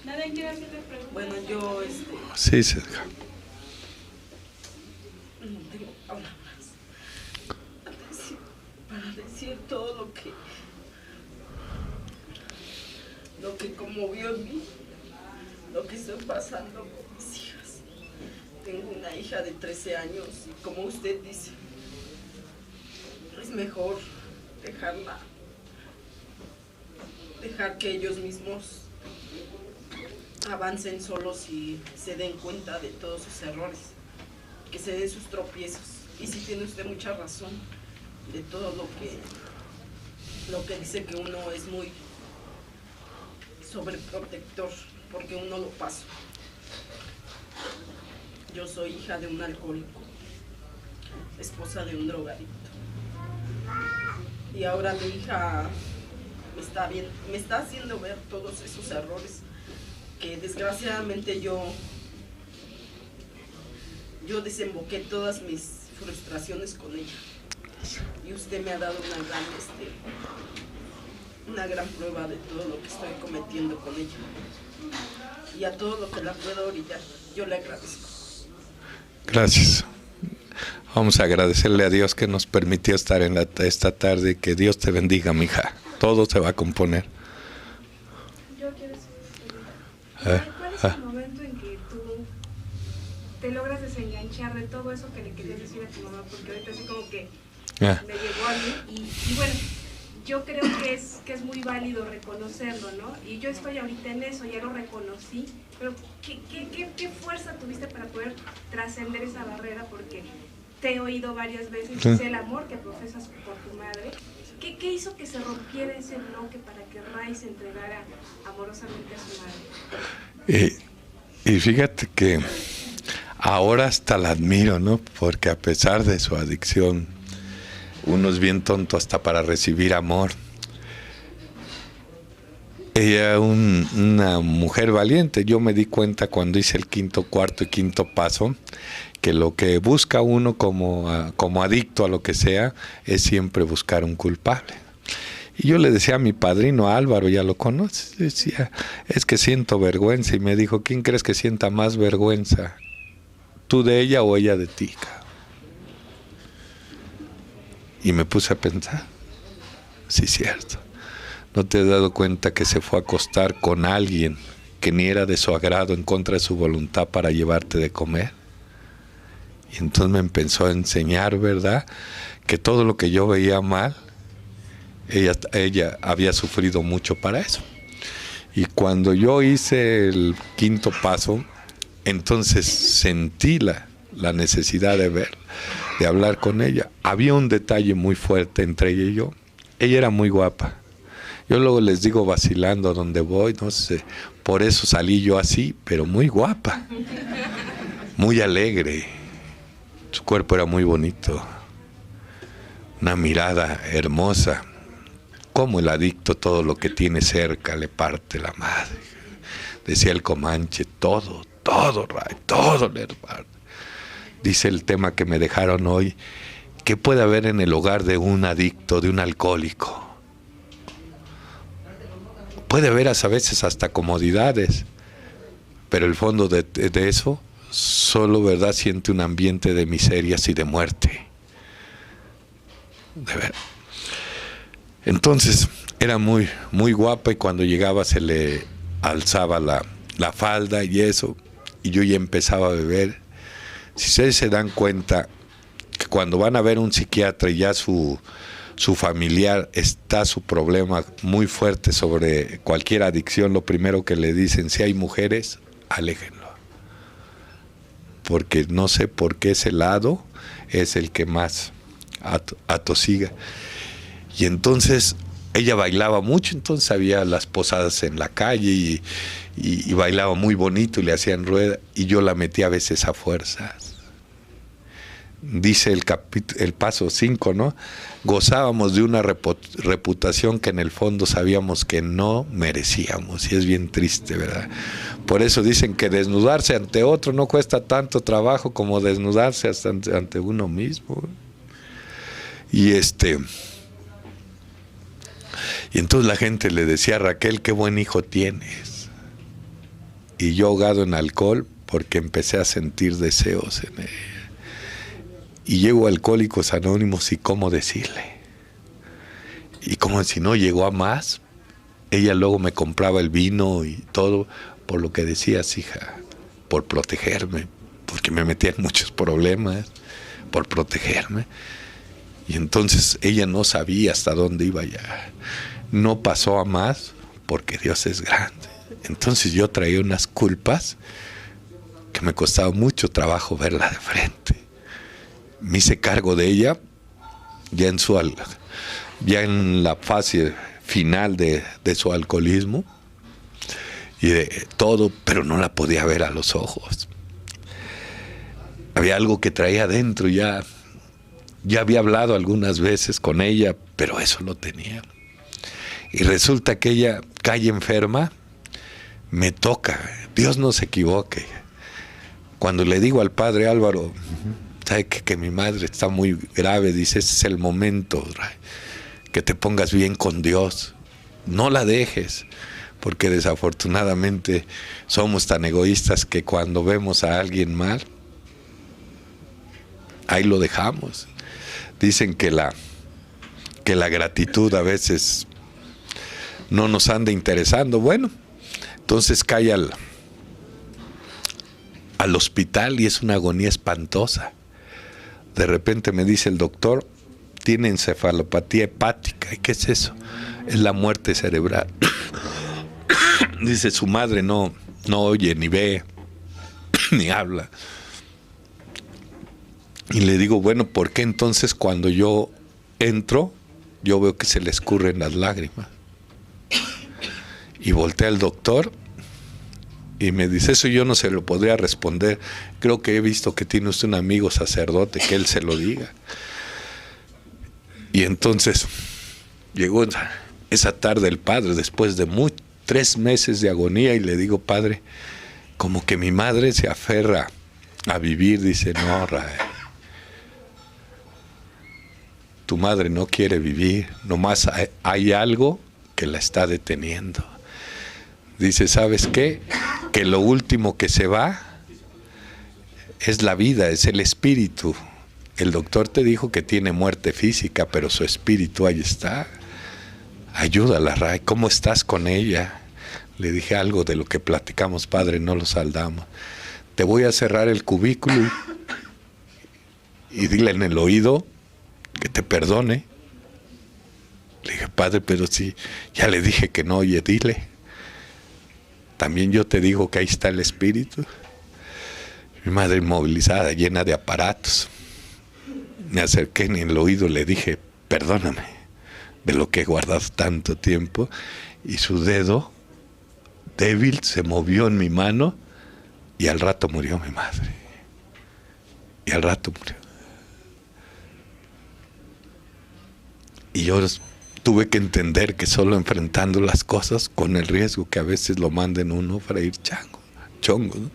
¿Nadie quiere hacerle preguntas? Bueno, yo Sí, se deja. no tengo palabras para decir todo lo que conmovió en mí, lo lo que estoy pasando con mis hijas. Tengo una hija de 13 años y como usted dice, es mejor dejar que ellos mismos avancen solos y se den cuenta de todos sus errores, que se den sus tropiezos. Y sí tiene usted mucha razón de todo lo que dice, que uno es muy sobreprotector, porque uno lo pasa. Yo soy hija de un alcohólico, esposa de un drogadicto. Y ahora mi hija me está haciendo ver todos esos errores que desgraciadamente yo desemboqué todas mis frustraciones con ella. Y usted me ha dado una gran prueba de todo lo que estoy cometiendo con ella. Y a todo lo que la pueda orillar, yo le agradezco. Gracias. Vamos a agradecerle a Dios que nos permitió estar esta tarde. Que Dios te bendiga, mija. Todo se va a componer. Yo quiero saber, ¿cuál es el momento en que tú te logras desenganchar de todo eso que le querías decir a tu mamá? Porque ahorita así como que me llegó a mí y bueno, yo creo que es muy válido reconocerlo, ¿no? Y yo estoy ahorita en eso, ya lo reconocí, pero ¿qué fuerza tuviste para poder trascender esa barrera? Porque te he oído varias veces, y sé el amor que profesas por tu madre. ¿Qué hizo que se rompiera ese bloque para que Ray se entregara amorosamente a su madre? Y fíjate que ahora hasta la admiro, ¿no? Porque a pesar de su adicción, uno es bien tonto hasta para recibir amor. Ella una mujer valiente. Yo me di cuenta cuando hice el quinto, cuarto y quinto paso, que lo que busca uno como adicto a lo que sea, es siempre buscar un culpable. Y yo le decía a mi padrino Álvaro, ya lo conoces, decía, es que siento vergüenza. Y me dijo, ¿quién crees que sienta más vergüenza? ¿Tú de ella o ella de ti? Y me puse a pensar, sí, cierto. ¿No te has dado cuenta que se fue a acostar con alguien que ni era de su agrado, en contra de su voluntad, para llevarte de comer? Y entonces me empezó a enseñar, ¿verdad?, que todo lo que yo veía mal, ella había sufrido mucho para eso. Y cuando yo hice el quinto paso, entonces sentí la necesidad de hablar con ella. Había un detalle muy fuerte entre ella y yo. Ella era muy guapa. Yo luego les digo vacilando a donde voy, no sé, por eso salí yo así, pero muy guapa, muy alegre. Su cuerpo era muy bonito, una mirada hermosa. Como el adicto todo lo que tiene cerca le parte la madre. Decía el Comanche, todo, Ray, todo le parte. Dice el tema que me dejaron hoy, ¿qué puede haber en el hogar de un adicto, de un alcohólico? Puede haber a veces hasta comodidades, pero el fondo de eso, solo, ¿verdad?, siente un ambiente de miserias y de muerte. De verdad. Entonces, era muy, muy guapa, y cuando llegaba se le alzaba la falda y eso, y yo ya empezaba a beber. Si ustedes se dan cuenta que cuando van a ver un psiquiatra y ya su familiar está su problema muy fuerte sobre cualquier adicción, lo primero que le dicen, si hay mujeres, aléjenlo. Porque no sé por qué ese lado es el que más atosiga. Y entonces ella bailaba mucho, entonces había las posadas en la calle y bailaba muy bonito y le hacían rueda, y yo la metí a veces a fuerzas. Dice el paso 5, ¿no? Gozábamos de una reputación que en el fondo sabíamos que no merecíamos, y es bien triste, ¿verdad? Por eso dicen que desnudarse ante otro no cuesta tanto trabajo como desnudarse ante uno mismo. Y entonces la gente le decía a Raquel, qué buen hijo tienes. Y yo, ahogado en alcohol, porque empecé a sentir deseos en ella. Y llego a Alcohólicos Anónimos, y cómo decirle. Y como si no llegó a más, ella luego me compraba el vino y todo, por lo que decías, hija, por protegerme, porque me metía en muchos problemas, por protegerme. Y entonces ella no sabía hasta dónde iba ya. No pasó a más porque Dios es grande. Entonces yo traía unas culpas que me costaba mucho trabajo verla de frente. Me hice cargo de ella ya en la fase final de su alcoholismo y de todo, pero no la podía ver a los ojos. Había algo que traía adentro, ya había hablado algunas veces con ella, pero eso lo tenía. Y resulta que ella cae enferma, me toca. Dios no se equivoque. Cuando le digo al padre Álvaro, sabe que mi madre está muy grave, dice, ese es el momento, que te pongas bien con Dios. No la dejes, porque desafortunadamente somos tan egoístas que cuando vemos a alguien mal, ahí lo dejamos. Dicen que la gratitud a veces no nos anda interesando. Bueno, entonces cae al hospital y es una agonía espantosa. De repente me dice el doctor, tiene encefalopatía hepática. ¿Y qué es eso? Es la muerte cerebral. Dice, su madre no oye, ni ve, ni habla. Y le digo, bueno, ¿por qué entonces cuando yo entro, yo veo que se le escurren las lágrimas? Y voltea al doctor y me dice, eso yo no se lo podría responder. Creo que he visto que tiene usted un amigo sacerdote, que él se lo diga. Y entonces llegó esa tarde el padre, después de 3 meses de agonía, y le digo, padre, como que mi madre se aferra a vivir. Dice, no, Rae, tu madre no quiere vivir, nomás hay algo que la está deteniendo. Dice, ¿sabes qué? Que lo último que se va es la vida, es el espíritu. El doctor te dijo que tiene muerte física, pero su espíritu ahí está. Ayúdala, Ray. ¿Cómo estás con ella? Le dije algo de lo que platicamos, padre, no lo saldamos. Te voy a cerrar el cubículo y dile en el oído que te perdone. Le dije, padre, pero sí, ya le dije que no. Oye, dile. También yo te digo que ahí está el espíritu. Mi madre inmovilizada, llena de aparatos. Me acerqué en el oído, le dije, perdóname de lo que he guardado tanto tiempo. Y su dedo débil se movió en mi mano y al rato murió mi madre. Y al rato murió. Y yo tuve que entender que solo enfrentando las cosas, con el riesgo que a veces lo manden uno para ir chongo, ¿no?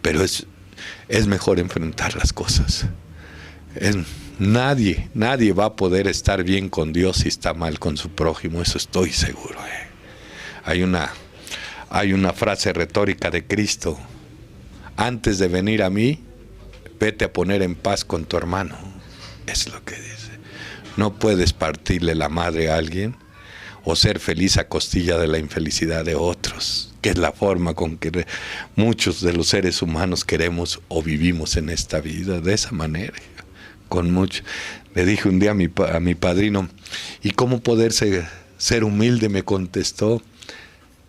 Pero es mejor enfrentar las cosas. Nadie va a poder estar bien con Dios si está mal con su prójimo, eso estoy seguro. Hay una frase retórica de Cristo: antes de venir a mí, vete a poner en paz con tu hermano. Es lo que dice. No puedes partirle la madre a alguien o ser feliz a costilla de la infelicidad de otros, que es la forma con que muchos de los seres humanos queremos o vivimos en esta vida, de esa manera. Con mucho. Le dije un día a mi padrino, ¿y cómo poder ser humilde? Me contestó,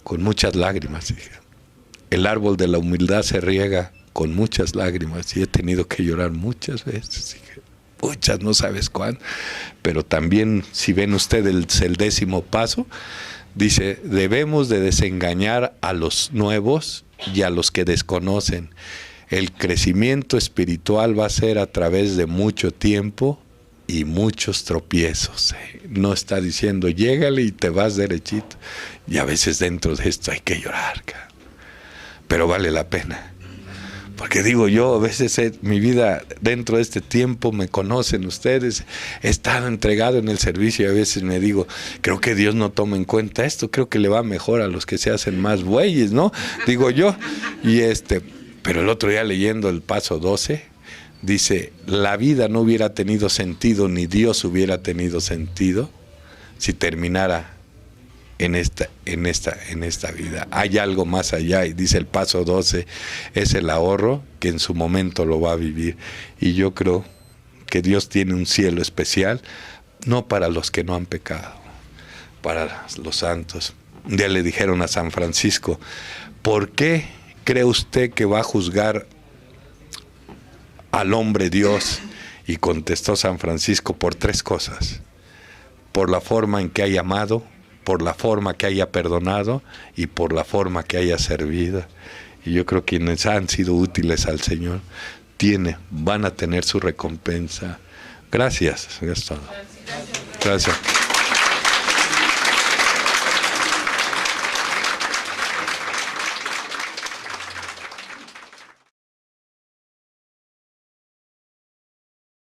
con muchas lágrimas, hija. El árbol de la humildad se riega con muchas lágrimas y he tenido que llorar muchas veces, hija. Muchas, no sabes cuándo. Pero también, si ven ustedes el 10º paso, dice, debemos de desengañar a los nuevos y a los que desconocen. El crecimiento espiritual va a ser a través de mucho tiempo y muchos tropiezos. No está diciendo, llégale y te vas derechito. Y a veces dentro de esto hay que llorar, pero vale la pena. Porque digo yo, a veces mi vida dentro de este tiempo, me conocen ustedes, he estado entregado en el servicio y a veces me digo, creo que Dios no toma en cuenta esto, creo que le va mejor a los que se hacen más bueyes, ¿no? Digo yo, pero el otro día leyendo el paso 12, dice, la vida no hubiera tenido sentido, ni Dios hubiera tenido sentido, si terminara en esta vida. Hay algo más allá, y dice el paso 12, es el ahorro que en su momento lo va a vivir. Y yo creo que Dios tiene un cielo especial, no para los que no han pecado, para los santos. Un día le dijeron a San Francisco, ¿por qué cree usted que va a juzgar al hombre Dios? Y contestó San Francisco, por 3 cosas: por la forma en que haya amado, por la forma que haya perdonado y por la forma que haya servido. Y yo creo que quienes han sido útiles al Señor van a tener su recompensa. Gracias. Es todo. Gracias.